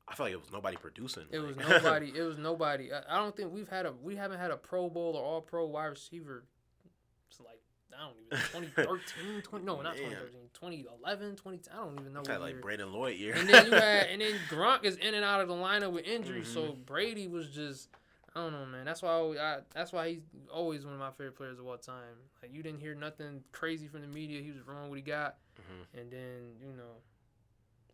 I feel like it was nobody producing. It was nobody. It was nobody. I don't think we haven't had a Pro Bowl or All-Pro wide receiver. It's like, I don't even 2013, no, not 2013, 2011, 2010. I don't even know. What like Brandon Lloyd year. And then Gronk is in and out of the lineup with injuries. So Brady was just, I don't know, man. That's why he's always one of my favorite players of all time. Like, you didn't hear nothing crazy from the media. He was wrong what he got, and then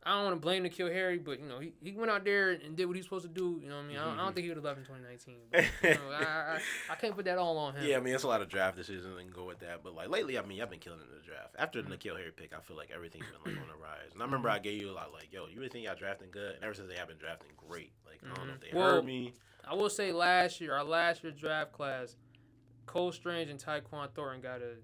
I don't want to blame N'Keal Harry, but he went out there and did what he was supposed to do. You know what I mean? I don't think he would have left in 2019. But, I can't put that all on him. Yeah, I mean, it's a lot of draft decisions and go with that. But like lately, I mean, I've been killing it in the draft. After the N'Keal Harry pick, I feel like everything's been like on the rise. And I remember I gave you a lot like, yo, you really think y'all drafting good? And ever since they have been drafting great. Like I don't know if they heard me. I will say our last year draft class, Cole Strange and Tyquan Thornton got to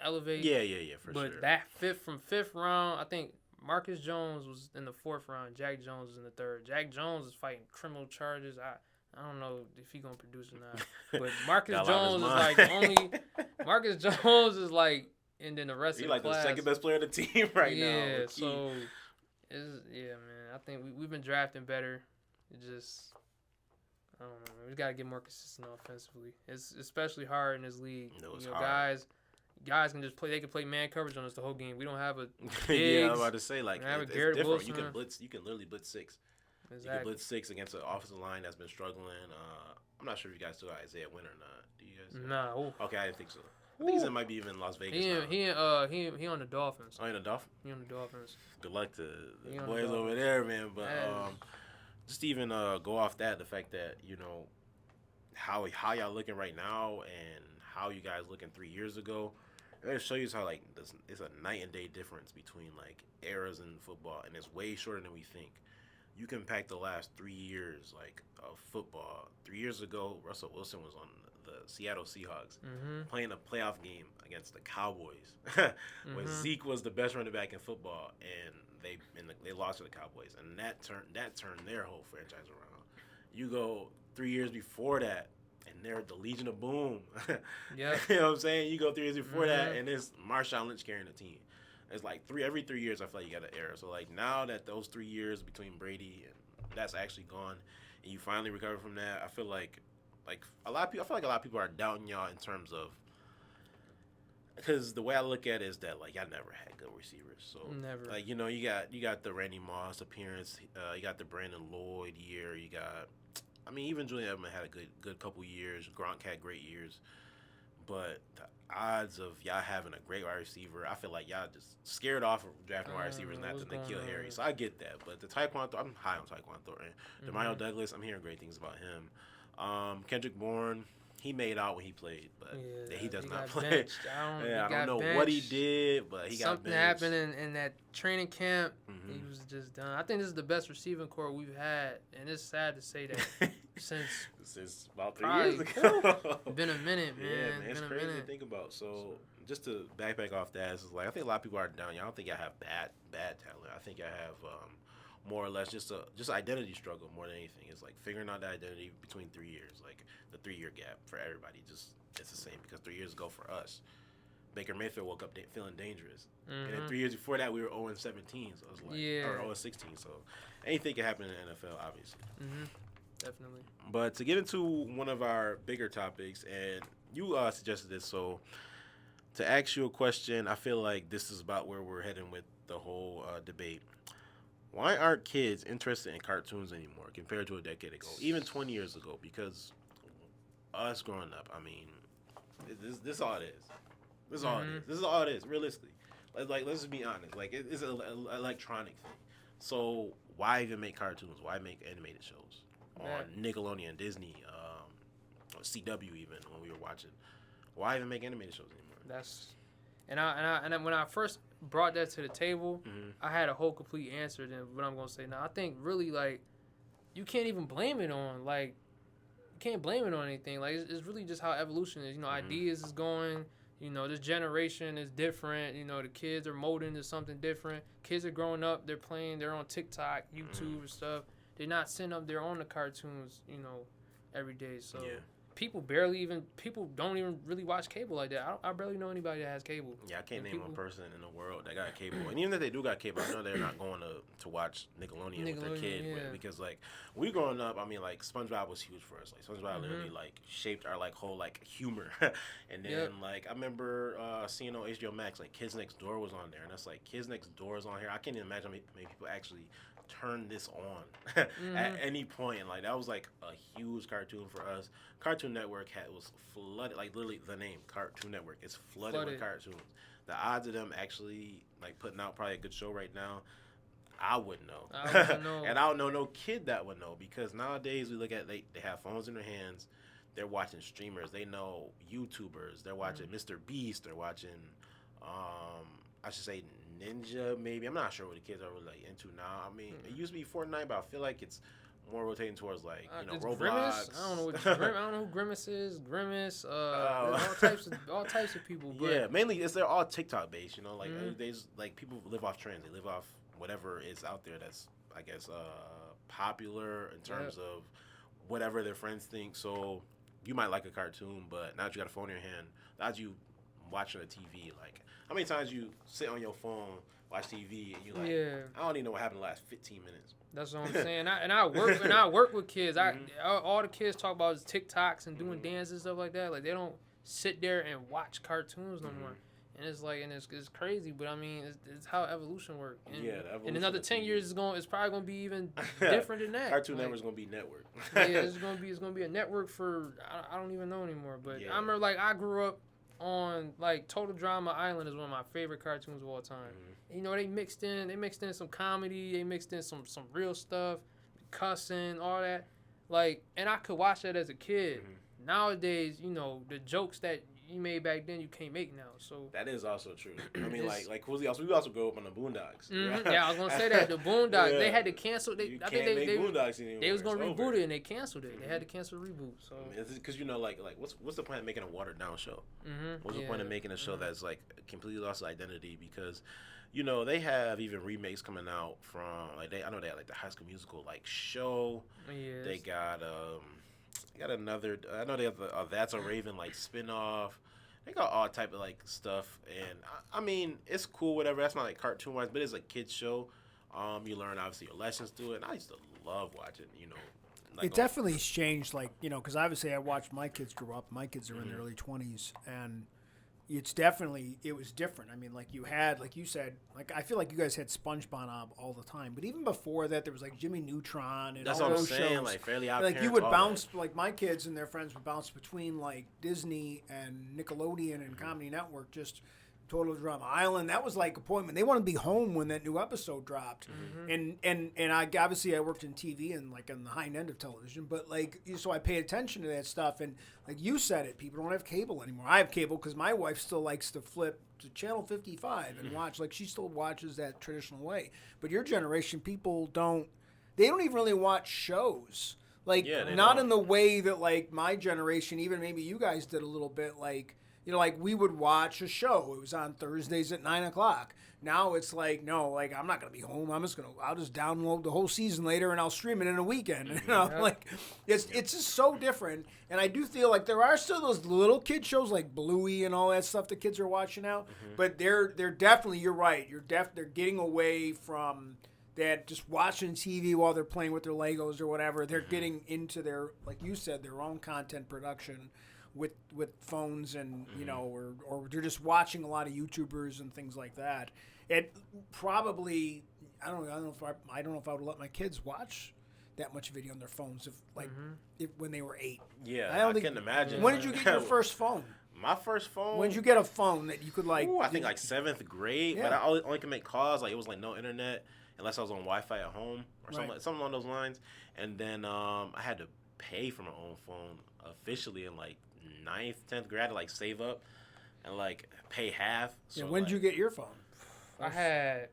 elevate. Yeah, for sure. But that fifth round, I think Marcus Jones was in the 4th round. Jack Jones was in the 3rd. Jack Jones is fighting criminal charges. I don't know if he's gonna produce or not. But Marcus Jones is like the only. Marcus Jones is like, and then the rest of the class. He's like the second best player on the team right now. Yeah, so man. I think we've been drafting better. It just, I don't know, man. We got to get more consistent offensively. It's especially hard in this league. Hard. Guys can just play. They can play man coverage on us the whole game. We don't have a big. Yeah, I was about to say, like, it's different. Wilson. You can blitz. You can literally blitz 6. Exactly. You can blitz 6 against an offensive line that's been struggling. I'm not sure if you guys still got Isaiah Wynn or not. Do you guys? No. Okay, I didn't think so. I think it might be even in Las Vegas. He on the Dolphins. Oh, in the Dolphins. He on the Dolphins. Good luck to the boys over there, man. But just even go off that, the fact that how y'all looking right now and how you guys looking 3 years ago. It shows you how, like, it's a night and day difference between, like, eras in football, and it's way shorter than we think. You can pack the last 3 years, like, of football. 3 years ago, Russell Wilson was on the Seattle Seahawks playing a playoff game against the Cowboys when Zeke was the best running back in football, and they lost to the Cowboys, and that turned their whole franchise around. You go 3 years before that, and they're the Legion of Boom. Yeah. You know what I'm saying? You go 3 years before that, and it's Marshawn Lynch carrying the team. It's like every 3 years, I feel like you got an era. So, like, now that those 3 years between Brady and that's actually gone, and you finally recover from that, I feel like a lot of people are doubting y'all in terms of, because the way I look at it is that, like, y'all never had good receivers. So, never. Like, you got the Randy Moss appearance, you got the Brandon Lloyd year, you got. I mean, even Julian Edelman had a good couple years. Gronk had great years. But the odds of y'all having a great wide receiver, I feel like y'all just scared off of drafting wide receivers, not to N'Keal Harry. So I get that. But the Tyquan, I'm high on Tyquan Thornton. DeMario Douglas, I'm hearing great things about him. Kendrick Bourne, he made out when he played, but he does not play. I don't know what he did, but he got benched. Something happened in that training camp. He was just done. I think this is the best receiving core we've had, and it's sad to say that since about 3 years ago. It's been a minute, man. Yeah, man, it's crazy to think about. So just to backpack off that, it's like I think a lot of people are down. I don't think I have bad talent. I think I have more or less just identity struggle more than anything. It's like figuring out the identity between 3 years, like the 3 year gap for everybody. Just it's the same because 3 years ago for us, Baker Mayfield woke up feeling dangerous, and then 3 years before that we were 0-17. So it was like or 0-16. So anything can happen in the NFL, obviously. Definitely. But to get into one of our bigger topics, and you suggested this, so to ask you a question, I feel like this is about where we're heading with the whole debate. Why aren't kids interested in cartoons anymore compared to a decade ago, even 20 years ago? Because us growing up, I mean, this is all it is. This is all it is. This is all it is, realistically. Like, let's just be honest. Like, it's an electronic thing. So why even make cartoons? Why make animated shows on Nickelodeon, Disney, CW even when we were watching? Why even make animated shows anymore? And when I first brought that to the table, I had a whole complete answer than what I'm gonna say now. I think really, like, you can't even blame it on, like, you can't blame it on anything. Like, it's really just how evolution is. Ideas is going. You know, this generation is different. You know, the kids are molding into something different. Kids are growing up. They're on TikTok, YouTube, and stuff. They're not sitting up there on the cartoons, you know, every day. So people don't even really watch cable like that. I barely know anybody that has cable. Yeah, I can't name one person in the world that got cable. And even if they do got cable, I know they're not going to watch Nickelodeon with their kid. Yeah. Because, like, we growing up, I mean, like, SpongeBob was huge for us. Like, SpongeBob literally, like, shaped our, like, whole, like, humor. And then, like, I remember seeing on HBO Max, like, Kids Next Door was on there. And that's, like, Kids Next Door is on here. I can't even imagine how many people actually turn this on at any point. And, like, that was, like, a huge cartoon for us. Cartoon Network was flooded, like, literally the name Cartoon Network is flooded with cartoons. The odds of them actually, like, putting out probably a good show right now, I wouldn't know. And I don't know no kid that would know, because nowadays we look at, they have phones in their hands, they're watching streamers, they know YouTubers, they're watching Mr. Beast, they're watching I should say Ninja, maybe. I'm not sure what the kids are really, like, into now. I mean, it used to be Fortnite, but I feel like it's more rotating towards, like, you know, Roblox. Grimace? I don't know who Grimace is. Grimace, all types of people. But yeah, mainly they're all TikTok based. You know, like they just, like, people live off trends. They live off whatever is out there that's, I guess, popular in terms of whatever their friends think. So you might like a cartoon, but now that you got a phone in your hand, now that you watching a TV, like, how many times you sit on your phone, watch TV, and you like, I don't even know what happened the last 15 minutes. That's what I'm saying. I work with kids. All the kids talk about is TikToks and doing dances and stuff like that. Like, they don't sit there and watch cartoons no more. And it's like, it's crazy, but I mean, it's how evolution works. And in another 10 years, it's probably gonna be even different than that. Cartoon Network's gonna be network. It's gonna be a network for I don't even know anymore. But I remember, like, I grew up on, like, Total Drama Island is one of my favorite cartoons of all time. You know, they mixed in some comedy, they mixed in some real stuff, cussing, all that. Like, and I could watch that as a kid. Nowadays, you know, the jokes that you made back then you can't make now. So that is also true. I mean, like we also grew up on the Boondocks. Yeah, I was gonna say that the Boondocks they had to cancel. I think they Boondocks anymore. They was gonna reboot it and they canceled it. They had to cancel the reboot. So because, you know, like what's the point of making a watered down show? What's the point of making a show that's, like, completely lost its identity? Because, you know, they have even remakes coming out from, like, I know they had, like, the High School Musical, like, show. Yes. They got another. I know they have a That's a Raven, like, spinoff. They got all type of, like, stuff, and I mean, it's cool, whatever. That's not, like, cartoon wise, but it's a kids show. You learn, obviously, your lessons through it, and I used to love watching, you know. Like, it definitely has changed, like, you know, because obviously I watched my kids grow up. My kids are in their early 20s, and it was different. I mean, like, you had, like you said, like, I feel like you guys had SpongeBob all the time, but even before that, there was, like, Jimmy Neutron and that's all what those I'm saying, shows. like, Fairly Odd Like, Parents, you would bounce, that. like, my kids and their friends would bounce between, like, Disney and Nickelodeon and Comedy Network, just Total Drama Island. That was like appointment. They wanted to be home when that new episode dropped. And I obviously I worked in TV and, like, on the high end of television, but, like, so I pay attention to that stuff. And, like you said it, people don't have cable anymore. I have cable because my wife still likes to flip to channel 55 and watch. Like, she still watches that traditional way. But your generation, people don't even really watch shows. Like, not in the way that, like, my generation, even maybe you guys did a little bit, like, you know, like, we would watch a show. It was on Thursdays at 9 o'clock. Now it's like, no, like, I'm not going to be home. I'll just download the whole season later and I'll stream it in a weekend. You know, like, it's just so different. And I do feel like there are still those little kid shows like Bluey and all that stuff the kids are watching now. But they're definitely, you're right. They're getting away from that, just watching TV while they're playing with their Legos or whatever. They're getting into their, like you said, their own content production with phones and, you know, or they're just watching a lot of YouTubers and things like that. It probably, I don't know if I would let my kids watch that much video on their phones if when they were 8. Yeah, I couldn't imagine. When did you get your first phone? My first phone. When did you get a phone that you could, like? I think like 7th grade, but I only could make calls. Like, it was like no internet unless I was on Wi-Fi at home or something along those lines. And then I had to pay for my own phone officially in like 9th, 10th grade. I had to, like, save up and, like, pay half. So, when did you get your phone? I had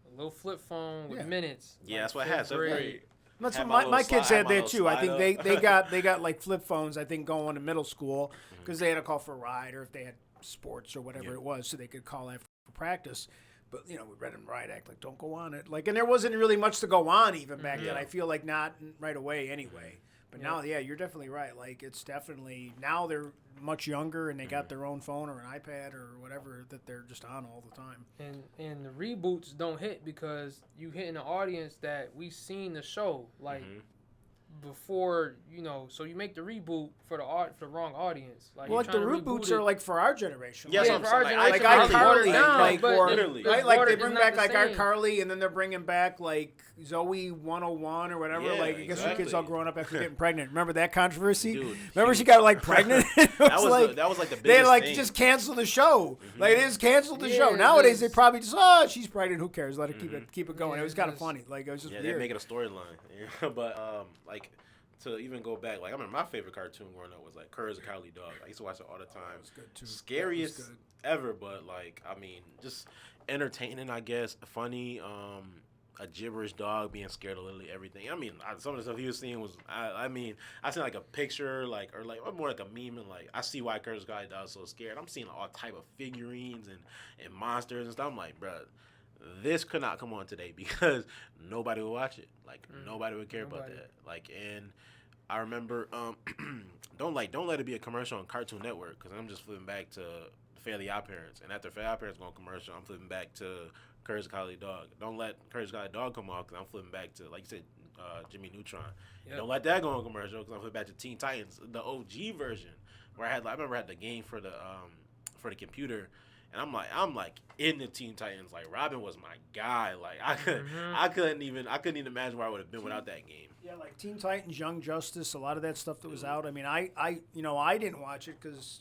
a little flip phone with minutes. Yeah, that's what I had. 7th grade. That's what my kids had that too. I think they got like flip phones. I think going to middle school because they had to call for a ride, or if they had sports or whatever it was, so they could call after practice. But, we read in Riot Act, like, don't go on it. Like, and there wasn't really much to go on even back then. I feel like not right away anyway. But now, you're definitely right. Like, it's definitely, now they're much younger and they got their own phone or an iPad or whatever that they're just on all the time. And the reboots don't hit because you hit an audience that we've seen the show. Like, before, so you make the reboot for the wrong audience. Like, well, like the reboots are like for our generation. Yeah, for our generation. Like iCarly, or literally. right, like they bring back like iCarly, and then they're bringing back like Zoe 101 or whatever. Yeah, like I guess her kids all growing up after getting pregnant. Remember that controversy? Dude, remember she got like pregnant? that was like the biggest they like thing. just canceled the show. Like they just canceled the show. Nowadays they probably just she's pregnant. Who cares? Let her keep it going. It was kind of funny. Like it was just weird. They make it a storyline. But like. To even go back, like I remember my favorite cartoon growing up was like Courage the Cowardly Dog. I used to watch it all the time. That was good too. Scariest ever, but like I mean, just entertaining, I guess. Funny. A gibberish dog being scared of literally everything. I mean, some of the stuff he was seeing was, I mean, I seen like a picture, like or more like a meme, and like I see why Courage the Cowardly Dog is so scared. I'm seeing all type of figurines and monsters and stuff. I'm like, bruh, this could not come on today because nobody would watch it. Like nobody would care about that. Like and. I remember, don't let it be a commercial on Cartoon Network because I'm just flipping back to Fairly Odd Parents, and after Fairly Odd Parents going commercial, I'm flipping back to Courage the Cowardly Dog. Don't let Courage the Cowardly Dog come off because I'm flipping back to, like you said, Jimmy Neutron. Yep. Don't let that go on commercial because I'm flipping back to Teen Titans, the OG version, where I remember I had the game for the computer. And I'm like in the Teen Titans. Like Robin was my guy. Like I couldn't even imagine where I would have been without that game. Yeah, like Teen Titans, Young Justice, a lot of that stuff that was out. I mean, I didn't watch it because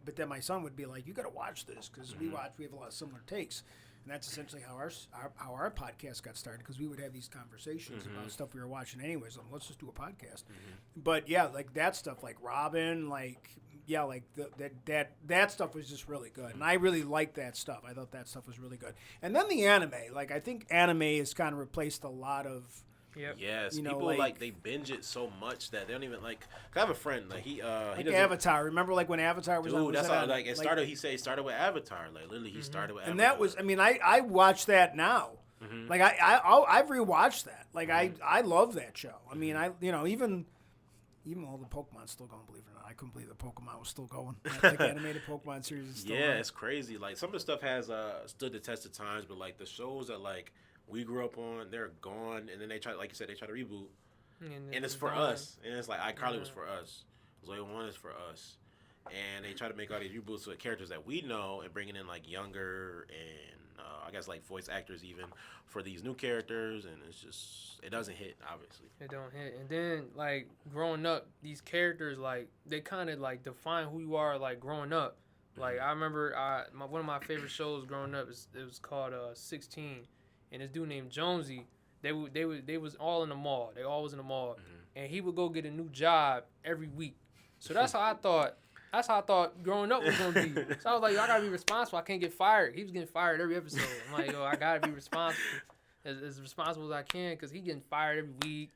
but then my son would be like, you got to watch this because we have a lot of similar takes, and that's essentially how our podcast got started because we would have these conversations about stuff we were watching anyways. So let's just do a podcast. But yeah, like that stuff, like Robin, like. Yeah, like that stuff was just really good, and I really liked that stuff. I thought that stuff was really good. And then the anime, like I think anime has kind of replaced a lot of. Yep. Yes, people like they binge it so much that they don't even like. Cause I have a friend like he Avatar. Remember like when Avatar was on? Dude, that's how like it started. He said he started with Avatar. Like literally, he started with. And Avatar. that was, I mean, I watched that now. Like I've rewatched that. Like I love that show. I mean even all the Pokemon's still going, believe it or not. I couldn't believe the Pokemon was still going. Like the animated Pokemon series is still on. It's crazy. Like some of the stuff has stood the test of times, but like the shows that like we grew up on, they're gone, and then they try, like you said, they try to reboot, and it's for us. And it's like iCarly was for us, Zoe 1 is for us, and they try to make all these reboots with characters that we know and bringing in like younger and I guess like voice actors even for these new characters, and it's just it doesn't hit obviously. It don't hit, and then like growing up, these characters like they kind of like define who you are like growing up. Like I remember one of my favorite shows growing up it was called 16, and this dude named Jonesy. They was all in the mall. They all was in the mall, and he would go get a new job every week. So that's how I thought. That's how I thought growing up was gonna be. So I was like, yo, I gotta be responsible. I can't get fired. He was getting fired every episode. I'm like, yo, I gotta be responsible, as responsible as I can, because he getting fired every week.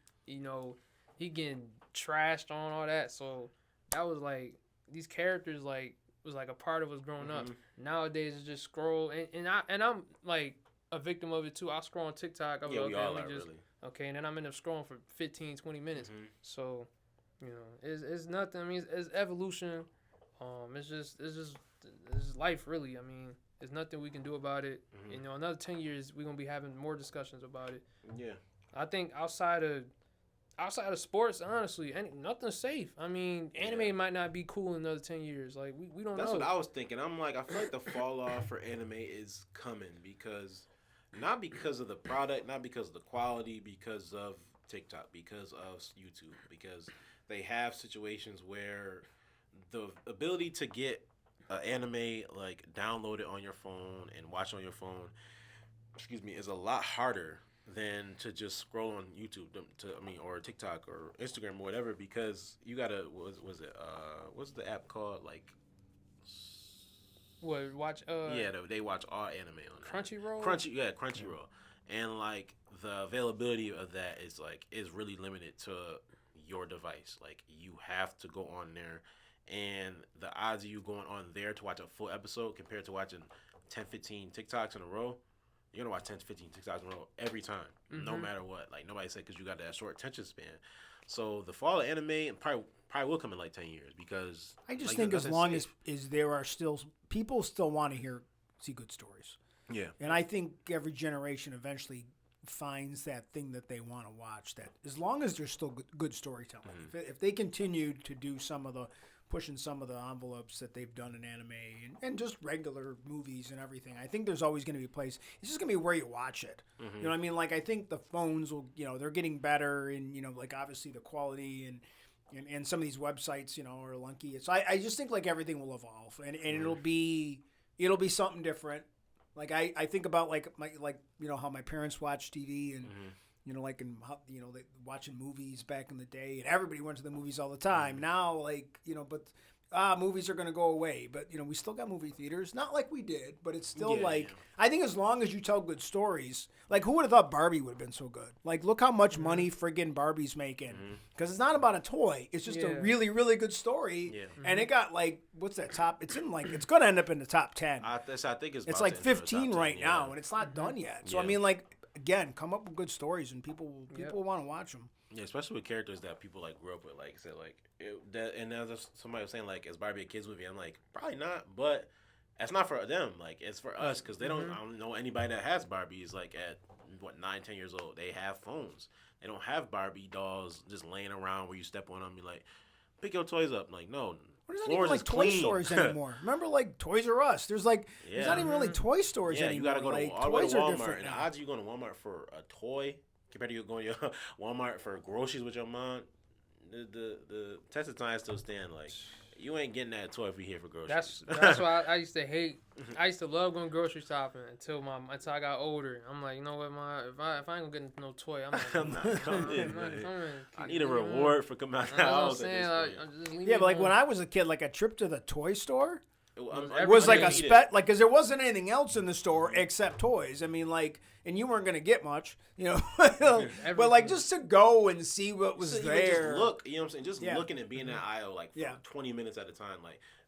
He getting trashed on all that. So that was like these characters like was like a part of us growing up. Nowadays it's just scroll and I'm like a victim of it too. I'll scroll on TikTok. We all are really. Okay, and then I'm end up scrolling for 15, 20 minutes. So, it's nothing. I mean, it's evolution. It's just life, really. I mean, there's nothing we can do about it. Another 10 years, we're gonna be having more discussions about it. Yeah. I think outside of sports, honestly, nothing's safe. I mean, anime might not be cool in another 10 years. Like we don't know. That's what I was thinking. I'm like, I feel like the fall off for anime is coming because not because of the product, not because of the quality, because of TikTok, because of YouTube, because they have situations where the ability to get anime like downloaded on your phone and watch on your phone, is a lot harder than to just scroll on YouTube or TikTok or Instagram or whatever, because you gotta what's the app called, like what watch they watch all anime on Crunchyroll. Crunchyroll, and like the availability of that is really limited to your device. Like you have to go on there and the odds of you going on there to watch a full episode compared to watching 10, 15 TikToks in a row, you're going to watch 10 to 15 TikToks in a row every time, no matter what. Like, nobody said because you got that short attention span. So the fall of anime probably will come in like 10 years because I just think as long as there are still people still want to see good stories. Yeah. And I think every generation eventually finds that thing that they want to watch. That as long as there's still good storytelling, if they continue to do pushing some of the envelopes that they've done in anime and just regular movies and everything, I think there's always going to be a place. It's just going to be where you watch it. You know what I mean? Like, I think the phones will, they're getting better, and like obviously the quality and some of these websites, are lunky. So I just think like everything will evolve, and it'll be something different. Like I think about how my parents watch TV and they watching movies back in the day, and everybody went to the movies all the time. Now movies are going to go away, but we still got movie theaters, not like we did, but it's still I think as long as you tell good stories, like who would have thought Barbie would have been so good? Like look how much money friggin' Barbie's making, because it's not about a toy, it's just a really really good story, and it got what's that top? It's in it's going to end up in the top 10. I think it's like 15 right now, and it's not done yet. So I mean, again, come up with good stories, and people want to watch them. Yeah, especially with characters that people grew up with. Like I said, and as somebody was saying, is Barbie a kids movie? I'm like, probably not, but it's not for them. It's for us because they don't. I don't know anybody that has Barbies at 9, 10 years old. They have phones. They don't have Barbie dolls just laying around where you step on them. You're like, pick your toys up. Like, no. There's not even Toy Stores anymore. Remember Toys R Us? There's there's not even really toy stores anymore. You gotta go to all the way to Walmart. And the odds you going to Walmart for a toy compared to you going to Walmart for groceries with your mom, the test of time still stand. You ain't getting that toy if we here for groceries. That's why I used to hate. I used to love going grocery shopping until I got older. I'm like, you know what, if I ain't gonna get no toy, I'm not coming. I need a reward for coming out the house. But when I was a kid, a trip to the toy store was a because there wasn't anything else in the store except toys. I mean, and you weren't gonna get much, but just to go and see what was there. Just look, you know what I'm saying? Just looking and being in that aisle for 20 minutes at a time.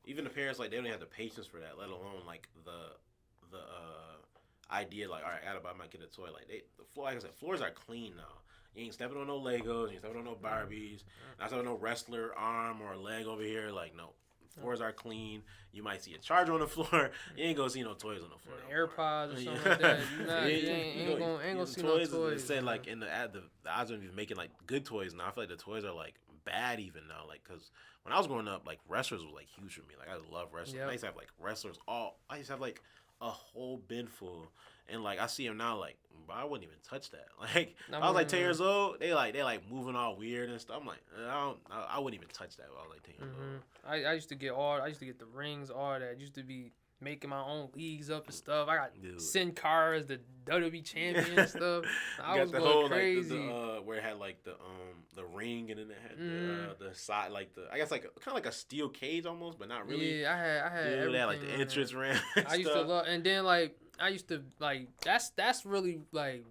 Even the parents they don't have the patience for that, let alone the idea all right, I gotta buy my kid a toy. The floor, like I said, floors are clean now. You ain't stepping on no Legos, you ain't stepping on no Barbies, not stepping on no wrestler arm or leg over here. No. Floors are clean. You might see a charger on the floor. You ain't gonna see no toys on the floor. AirPods or something like that. You ain't gonna see no toys. They said in the ad, the odds of you making good toys now. I feel like the toys are bad even now. Because when I was growing up, wrestlers was huge for me. I love wrestling. Yep. I used to have wrestlers I used to have a whole bin full, and I see them now but I wouldn't even touch that. I was 10 years old. They moving all weird and stuff. I'm I wouldn't even touch that when I was 10 years old. I used to get the rings, all that. Used to be making my own leagues up and stuff. I got Sin Cara as the WWE champion and stuff. I was going crazy. Where it had the ring, and then it had the side I guess kind of like a steel cage almost, but not really. Yeah, I had everything. They had the entrance ramp. I used to love, and then I used to that's really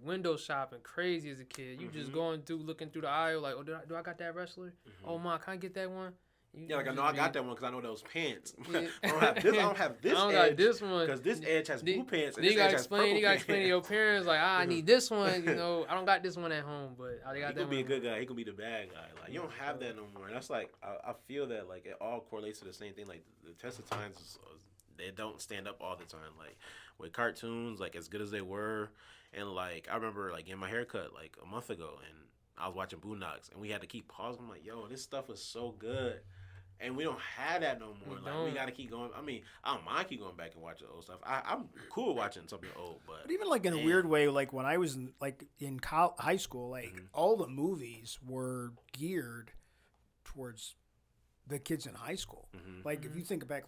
window shopping crazy as a kid. You just looking through the aisle do I got that wrestler? Oh my, can I get that one? I know I got that one because I know those pants. Yeah. I don't have this. I don't have this. I don't edge got this one because this edge has blue pants. And you this gotta edge explain. has purple You gotta explain to your parents I need this one. I don't got this one at home, but I got that. He could be a good guy. He could be the bad guy. You don't have that no more. And that's I feel that it all correlates to the same thing. The test of times, they don't stand up all the time. With cartoons, as good as they were, and I remember getting my haircut a month ago, and I was watching Boondocks, and we had to keep pausing. I'm yo, this stuff was so good. And we don't have that no more. We got to keep going. I mean, I don't mind keep going back and watching old stuff. I'm cool watching something old, but even in a weird way, when I was in high school, all the movies were geared towards the kids in high school. If you think back,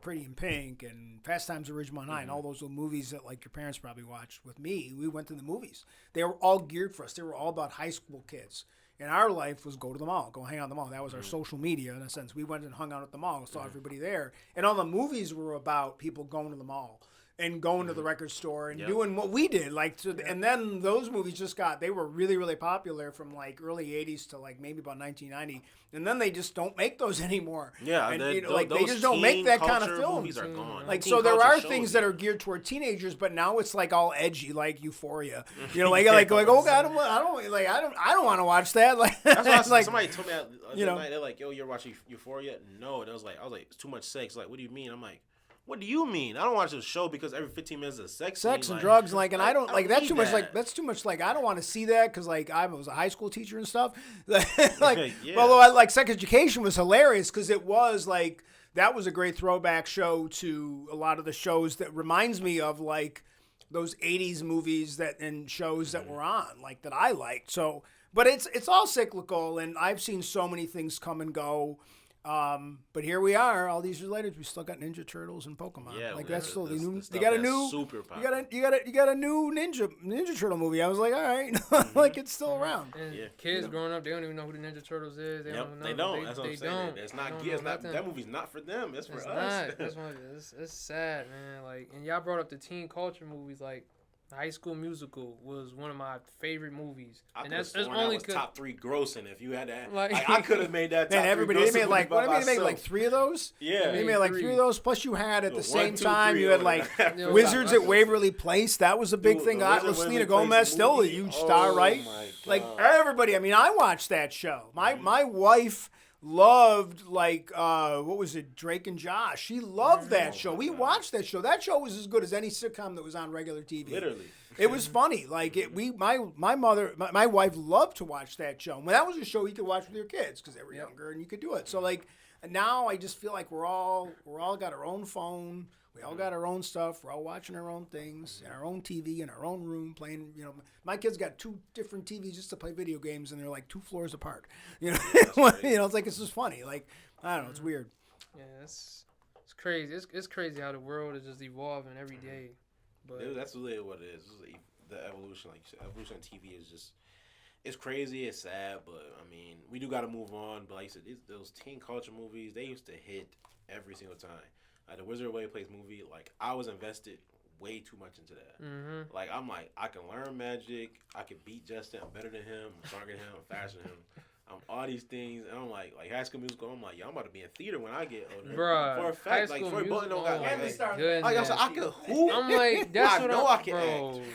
Pretty in Pink and Fast Times at Ridgemont High and all those little movies that your parents probably watched with me, we went to the movies. They were all geared for us. They were all about high school kids. And our life was go to the mall, go hang out at the mall. That was our social media in a sense. We went and hung out at the mall, saw everybody there. And all the movies were about people going to the mall and going to the record store and Yep. doing what we did. Like, and then those movies they were really, really popular from like early 80s to like maybe about 1990. And then they just don't make those anymore. Yeah, and, those they just don't make that kind of culture film. Movies are gone. Like, Teen so there culture are shows things it. that are geared toward teenagers, but now it's like all edgy, like Euphoria. You know, like oh God, I don't want to watch that. Like, That's what like, somebody told me you know, night, they're like, yo, you're watching Euphoria? No. And I was like, it's too much sex. Like, what do you mean? I'm like, what do you mean? I don't watch this show because every 15 minutes is sex and scene. drugs, like, and I don't like that's need too much. that. Like, that's too much. Like, I don't want to see that because like I was a high school teacher and stuff. Like, Yeah. although I like Sex Education was hilarious because it was like that was a great throwback show to a lot of the shows that reminds me of like those 80s movies and shows that were on, like that I liked. So, but it's all cyclical, and I've seen so many things come and go. But here we are, all these years later, we still got Ninja Turtles and Pokemon. Yeah, like well, that's still the new. the You got a stuff new. that's super You got a new Ninja Turtle movie. I was like, all right, like it's still around. And Yeah. kids growing up, they don't even know who the Ninja Turtles is. They don't know. They don't. That's what they I'm saying. don't. It's They not don't geared. know nothing. That movie's not for them. It's for It's us. not. That's why it's sad, man. Like, and y'all brought up the teen culture movies. Like, High School Musical was one of my favorite movies, and that's only that was top 3 grossing. If you had that, Like- I could have made that. Top Man, everybody they 3 made like what what did they make like 3 of those? Yeah, They made like 3 3. of those. Plus, you had at the 1, same 2, time 3 you had or like whatever. Wizards at Waverly Place. That was a big Dude, thing. the Wizard With Selena Waverly Place Gomez, still a movie? huge star, right? My Like God. everybody. I mean, I watched that show. My wife loved like what was it, Drake and Josh. She loved that show. We watched that show. That show was as good as any sitcom that was on regular TV. Literally. It was funny. Like my wife loved to watch that show. Well, that was a show you could watch with your kids because they were younger and you could do it. So like now I just feel like we're all got our own phone. We all got our own stuff. We're all watching our own things and our own TV in our own room playing. You know, my kids got 2 different TVs just to play video games, and they're like 2 floors apart. You know, it's like it's just funny. Like I don't know, it's weird. Yeah, it's crazy. It's crazy how the world is just evolving every day. But That's really what it is. The evolution, like you said, evolution of TV is just, it's crazy, it's sad, but I mean, we do got to move on. But like you said, those teen culture movies, they used to hit every single time. Like the Wizard of Waverly Place movie, like I was invested way too much into that. Mm-hmm. Like I'm like, I can learn magic, I can beat Justin, I'm better than him, I'm stronger than him, I'm faster than him. I'm all these things, and I'm like High School Musical. I'm like, yo, I'm about to be in theater when I get older. Bruh, For a fact, like Troy Bolton don't got like, goodness. like I said, I could hoop. I'm like, that's I what know I can bro. act.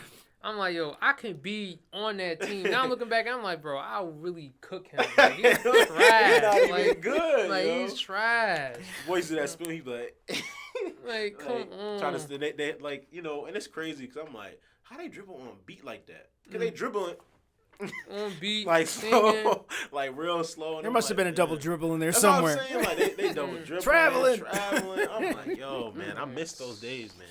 I'm like, yo, I can be on that team. Now I'm looking back, I'm like, bro, I'll really cook him. Like, he's trash. He's not even like, good, like yo. he's trash. Voice of that spoon, he be like, Like, come on. trying to they like, you know, and it's crazy because I'm like, how they dribble on a beat like that? Because they dribbling On beat, like singing. slow, like real slow. And There I'm must have like, been a double man. dribble in there That's somewhere. what I'm saying. Like they double dribbling, Traveling. I'm like, yo, man, I miss those days, man.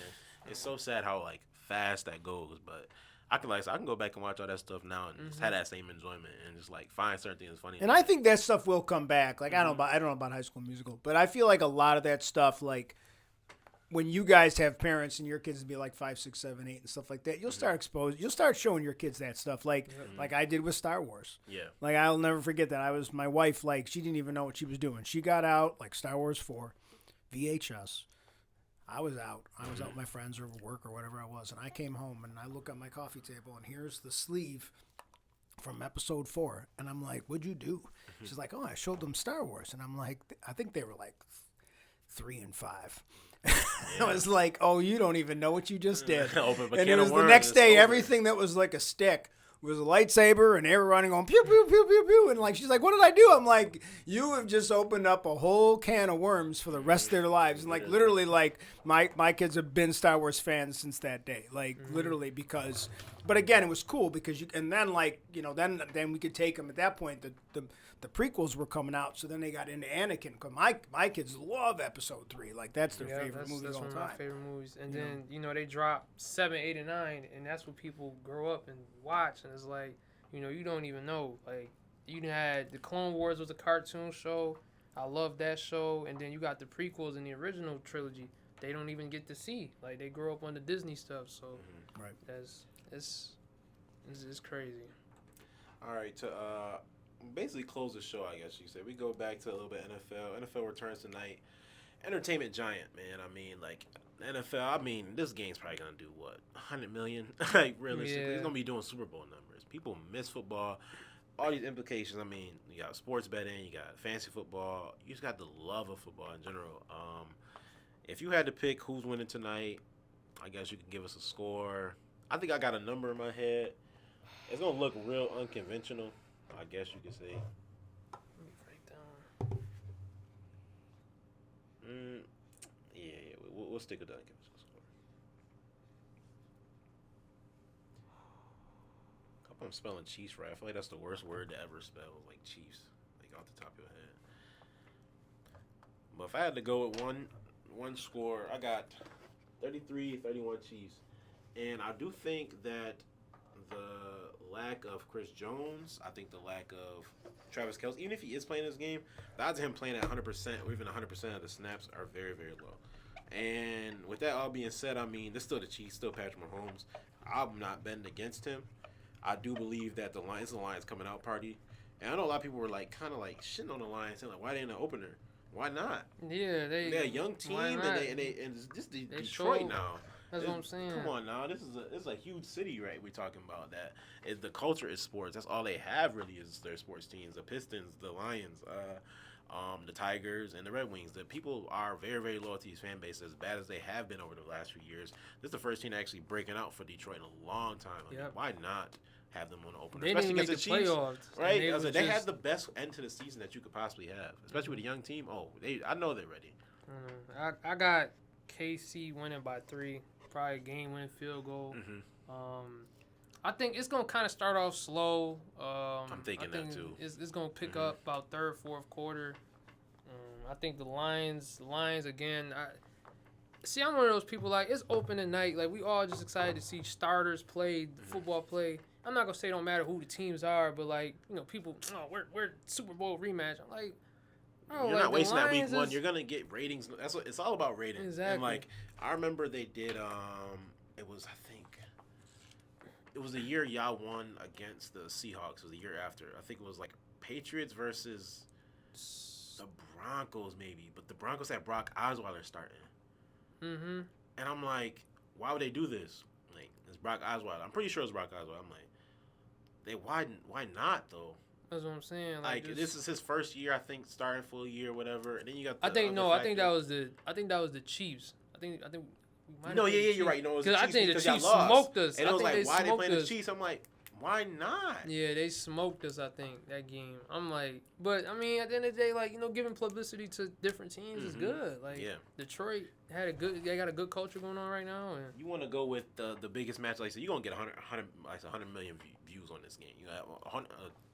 It's so sad how like fast that goes, but I can go back and watch all that stuff now and just have that same enjoyment and just like find certain things funny. And I think that stuff will come back. Like I don't know about High School Musical, but I feel like a lot of that stuff, like when you guys have parents and your kids be like 5, 6, 7, 8 and stuff like that, you'll start showing your kids that stuff, like I did with Star Wars. Yeah. Like I'll never forget that. My wife, like she didn't even know what she was doing. She got out like Star Wars 4, VHS. I was out with my friends or work or whatever I was, and I came home and I look at my coffee table and here's the sleeve from episode 4, and I'm like, "What'd you do?" She's like, "Oh, I showed them Star Wars," and I'm like, "I think they were like 3 and 5." I was like, "Oh, you don't even know what you just did." Open a And can it of was the worms, next it's day, over. everything that was like a stick was a lightsaber, and they were running on pew pew pew pew pew, and like she's like, "What did I do?" I'm like, "You have just opened up a whole can of worms for the rest of their lives," and like literally, like my kids have been Star Wars fans since that day, like literally because. But again, it was cool because and then like then we could take them at that point. The prequels were coming out, so then they got into Anakin. Cause my kids love Episode 3, like that's their favorite movie that's of all one of my time. favorite movies. And then they drop 7, 8, and 9, and that's what people grow up and watch. And it's like you don't even know. Like you had the Clone Wars was a cartoon show. I love that show. And then you got the prequels and the original trilogy. They don't even get to see. Like they grow up on the Disney stuff. So Right. it's crazy. All right, to basically close the show, I guess you say, we go back to a little bit NFL. NFL returns tonight. Entertainment giant, man. I mean, like, NFL, I mean, this game's probably gonna do what, 100 million? Like realistically, it's gonna be doing Super Bowl numbers. People miss football. All these implications. I mean, you got sports betting, you got fantasy football. You just got the love of football in general. If you had to pick who's winning tonight, I guess you can give us a score. I think I got a number in my head. It's gonna look real unconventional, I guess you could say. Let me break down. Yeah, we'll stick with that. Give us a score. I hope I'm spelling Chiefs right. I feel like that's the worst word to ever spell, like Chiefs, like off the top of your head. But if I had to go with one score, I got 33-31 Chiefs. And I do think that the lack of Chris Jones, I think the lack of Travis Kelce, even if he is playing this game, the odds of him playing at 100% or even 100% of the snaps are very, very low. And with that all being said, I mean, this is still the Chiefs, still Patrick Mahomes. I'm not betting against him. I do believe that the Lions coming out party. And I know a lot of people were like kind of like shitting on the Lions, saying like, why they in the opener? Why not? Yeah, they're a young team, and it's just Detroit now. That's what I'm saying. Come on now, this is a huge city, right? We're talking about that. The culture is sports. That's all they have really is their sports teams. The Pistons, the Lions, the Tigers, and the Red Wings. The people are very, very loyal to these fan bases, as bad as they have been over the last few years. This is the first team actually breaking out for Detroit in a long time. I mean, why not have them on the opener? They especially didn't make the Chiefs, playoffs, right? They had the best end to the season that you could possibly have, especially with a young team. I know they're ready. I got KC winning by 3, probably game-winning field goal. I think it's gonna kind of start off slow. I'm thinking that too. It's gonna pick up about third, fourth quarter. I think the Lions again. I'm one of those people like it's open tonight. Like we all just excited to see starters play, football play. I'm not gonna say it don't matter who the teams are, but like people, we're Super Bowl rematch. I'm like, you're not wasting that week one. You're gonna get ratings. That's what it's all about, ratings. Exactly. And like I remember they did. It was it was the year y'all won against the Seahawks. It was the year after. I think it was like Patriots versus the Broncos maybe, but the Broncos had Brock Osweiler starting. And I'm like, why would they do this? Like, it's Brock Osweiler. I'm pretty sure it's Brock Osweiler. I'm like, why not though? That's what I'm saying. Like this is his first year, I think, starting full year, whatever. And then you got. I think that was the Chiefs. I think. No, you're right. Because I think the Chiefs smoked us. And it was like, why they playing the Chiefs? I'm like, why not? Yeah, they smoked us. I think that game. I'm like, but I mean, at the end of the day, like giving publicity to different teams is good. Like, Detroit they got a good culture going on right now. And you want to go with the biggest match? Like, so you're gonna get 100 million views on this game. You got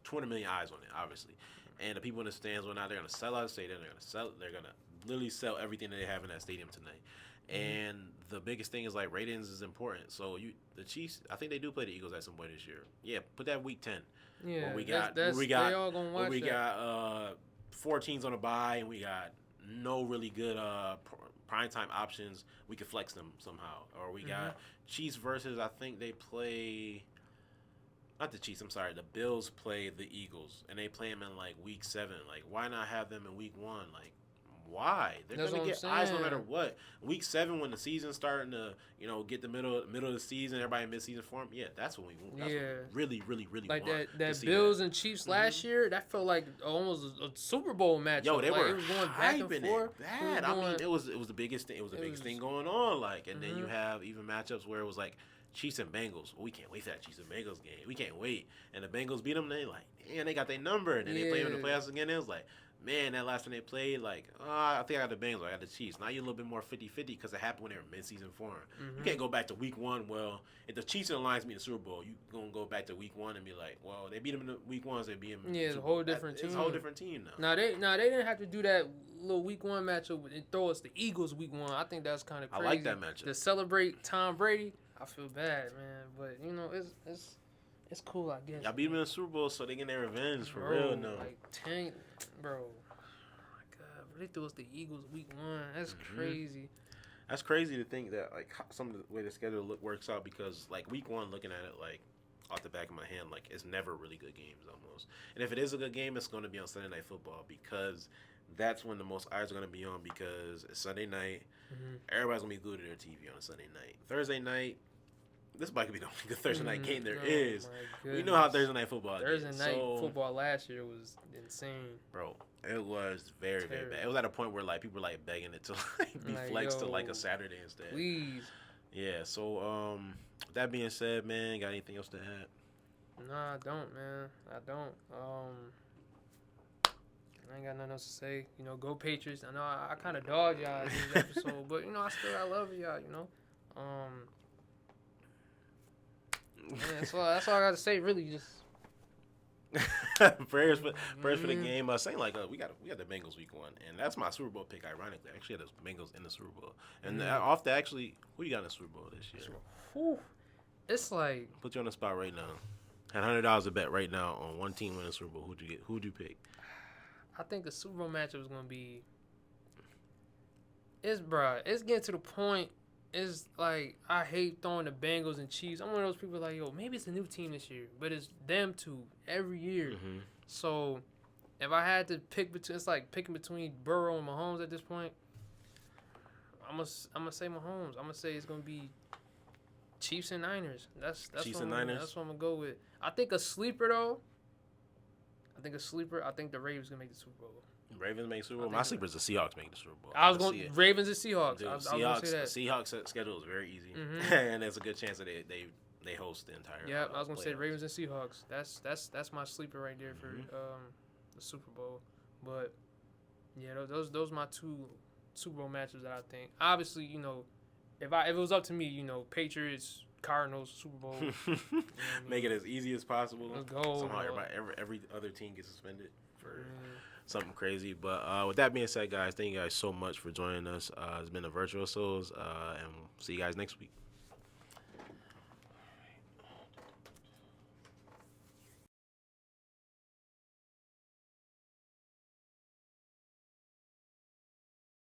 200 million eyes on it, obviously. And the people in the stands, they're gonna sell out the stadium. They're gonna literally sell everything that they have in that stadium tonight. And the biggest thing is like ratings is important. So the Chiefs, I think they do play the Eagles at some point this year. Yeah, put that week 10. Yeah, where we got they all gonna watch that. Got 4 teams on a bye, and we got no really good primetime options. We could flex them somehow. Or we got Chiefs versus, I think they play. Not the Chiefs. I'm sorry. The Bills play the Eagles, and they play them in like week 7. Like, why not have them in week 1? Like. Why? They're going to get eyes no matter what. Week 7, when the season's starting to, get the middle of the season, everybody in mid-season form. Yeah, that's what we want. That's what we really, really, really like want. That Bills and Chiefs last year, that felt like almost a Super Bowl match. Yo, they were it was going back and forth. Bad. I mean, it was the biggest thing. It was the biggest thing going on. Like, and then you have even matchups where it was like Chiefs and Bengals. We can't wait for that Chiefs and Bengals game. We can't wait. And the Bengals beat them. They like, man, they got their number. And then they play them in the playoffs again. It was like. Man, that last time they played, like, I think I got the Bengals, I got the Chiefs. Now you're a little bit more 50-50 because it happened when they were mid-season form. You can't go back to week 1. Well, if the Chiefs and the Lions meet in the Super Bowl, you going to go back to week 1 and be like, well, they beat them in the week 1, so they beat them. Yeah, it's a whole different team. It's a whole different team now. Now, they didn't have to do that little week 1 matchup and throw us the Eagles week 1. I think that's kind of crazy. I like that matchup. To celebrate Tom Brady, I feel bad, man. But, it's cool, I guess. Y'all beat them in the Super Bowl so they get their revenge for real now. Like, bro. They threw us the Eagles week 1. That's crazy. That's crazy to think that like some of the way the schedule works out because like week 1, looking at it like off the back of my hand, like it's never really good games almost. And if it is a good game, it's going to be on Sunday Night Football because that's when the most eyes are going to be on because it's Sunday night. Everybody's going to be glued to their TV on a Sunday night. Thursday night, this might be the only good Thursday night game there is. We know how Thursday night football is. Thursday night football last year was insane. Bro, it was very, very bad. It was at a point where, like, people were, like, begging it to, like, be flexed to, like, a Saturday instead. Please. Yeah, so, with that being said, man, got anything else to add? Nah, I don't, man. I don't. I ain't got nothing else to say. You know, go Patriots. I know I kind of dogged y'all in this episode, but, you know, I love y'all, you know. Man, that's all I got to say, really. Just prayers for the game. Saying like we got the Bengals week 1, and that's my Super Bowl pick. Ironically, I actually had the Bengals in the Super Bowl, and off the actually, who you got in the Super Bowl this year? Whew. It's like put you on the spot right now. Had $100 to bet right now on one team winning the Super Bowl. Who'd you get? Who'd you pick? I think the Super Bowl matchup is gonna be. It's getting to the point. It's like I hate throwing the Bengals and Chiefs. I'm one of those people like, yo, maybe it's a new team this year, but it's them two every year. So if I had to pick between, it's like picking between Burrow and Mahomes at this point. I'm gonna say Mahomes. I'm gonna say it's gonna be Chiefs and Niners. That's Chiefs what and Niners. That's what I'm gonna go with. I think a sleeper though. I think the Ravens gonna make the Super Bowl. Ravens make Super Bowl. My sleeper is the Seahawks making the Super Bowl. I was going Ravens and Seahawks. Dude, I was gonna say that. Seahawks schedule is very easy, and there's a good chance that they host the entire. Yeah, I was gonna say playoffs. Ravens and Seahawks. That's my sleeper right there for the Super Bowl. But yeah, those are my two Super Bowl matches that I think. Obviously, you know, if it was up to me, you know, Patriots, Cardinals, Super Bowl. You know what I mean? Make it as easy as possible. Let's go. Somehow every other team gets suspended for something crazy. But with that being said, guys, thank you guys so much for joining us. It's been a Virtual Souls, and we'll see you guys next week.